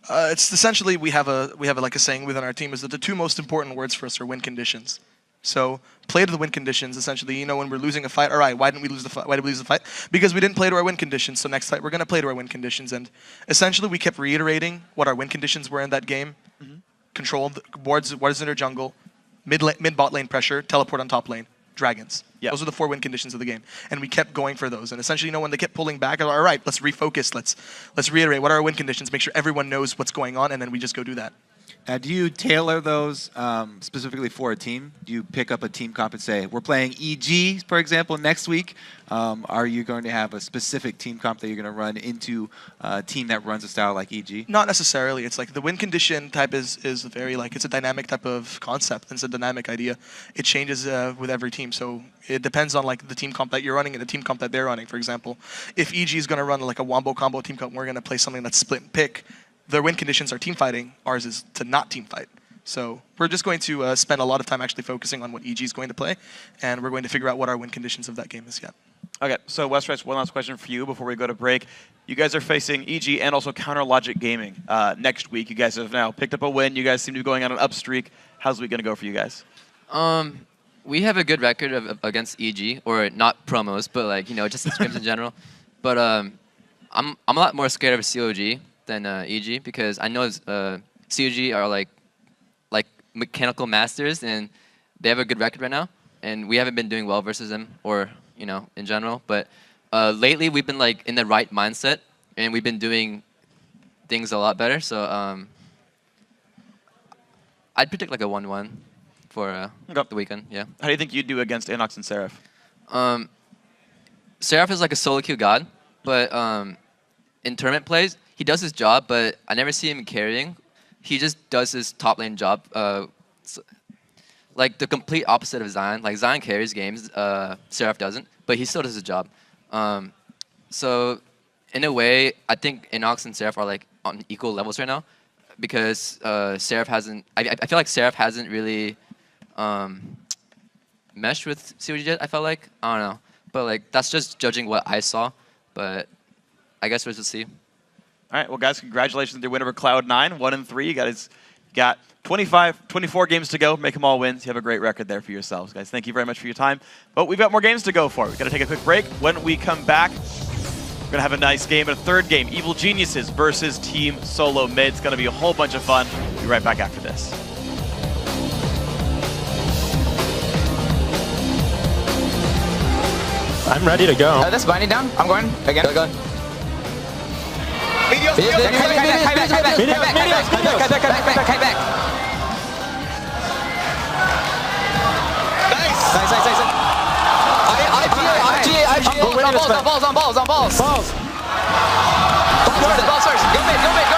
Speaker 8: It's essentially we have like a saying within our team is that the 2 most important words for us are win conditions. So play to the win conditions. Essentially, when we're losing a fight, all right, why didn't we lose the fight? Why did we lose the fight? Because we didn't play to our win conditions. So next fight, we're going to play to our win conditions. And essentially, we kept reiterating what our win conditions were in that game. Control wards in our jungle, mid bot lane pressure, teleport on top lane, dragons.
Speaker 11: Yep.
Speaker 8: Those are the 4 win conditions of the game. And we kept going for those. And essentially, when they kept pulling back, all right, let's refocus. Let's reiterate what are our win conditions. Make sure everyone knows what's going on, and then we just go do that.
Speaker 12: Now, do you tailor those specifically for a team? Do you pick up a team comp and say, we're playing EG, for example, next week? Are you going to have a specific team comp that you're going to run into a team that runs a style like EG?
Speaker 8: Not necessarily. It's like the win condition type is very like, it's a dynamic type of concept. And it's a dynamic idea. It changes with every team. So it depends on like the team comp that you're running and the team comp that they're running. For example, if EG is going to run like a wombo combo team comp, we're going to play something that's split and pick. Their win conditions are team fighting. Ours is to not team fight. So we're just going to spend a lot of time actually focusing on what EG is going to play, and we're going to figure out what our win conditions of that game is yet.
Speaker 11: Okay, so Westrice, one last question for you before we go to break. You guys are facing EG and also Counter Logic Gaming next week. You guys have now picked up a win. You guys seem to be going on an up streak. How's the week going to go for you guys?
Speaker 4: We have a good record against EG, or not promos, but just in scrims in general. But I'm a lot more scared of COG than EG because I know COG are like mechanical masters and they have a good record right now, and we haven't been doing well versus them or in general. But lately we've been like in the right mindset and we've been doing things a lot better. So I'd predict like a 1-1 for the weekend. Yeah.
Speaker 11: How do you think you'd do against Inox and Seraph?
Speaker 4: Seraph is like a solo queue god, but in tournament plays, he does his job, but I never see him carrying. He just does his top lane job. Like the complete opposite of Zion. Like Zion carries games, Seraph doesn't, but he still does his job. So in a way, I think Inox and Seraph are like on equal levels right now because Seraph hasn't. I feel like Seraph hasn't really meshed with COG yet. I felt like I don't know, but like that's just judging what I saw. But I guess we'll just see.
Speaker 11: All right, well, guys, congratulations on your win over Cloud9, 1-3. You got 24 games to go. Make them all wins. You have a great record there for yourselves, guys. Thank you very much for your time. But we've got more games to go for. We've got to take a quick break. When we come back, We're gonna have a nice game, a third game, Evil Geniuses versus Team Solo Mid. It's gonna be a whole bunch of fun. Be right back after this.
Speaker 13: I'm ready to go.
Speaker 3: That's binding down. I'm going again.
Speaker 14: Go.
Speaker 11: Medios,
Speaker 3: back. Nice. IGA. On balls. Ball first. Go mid.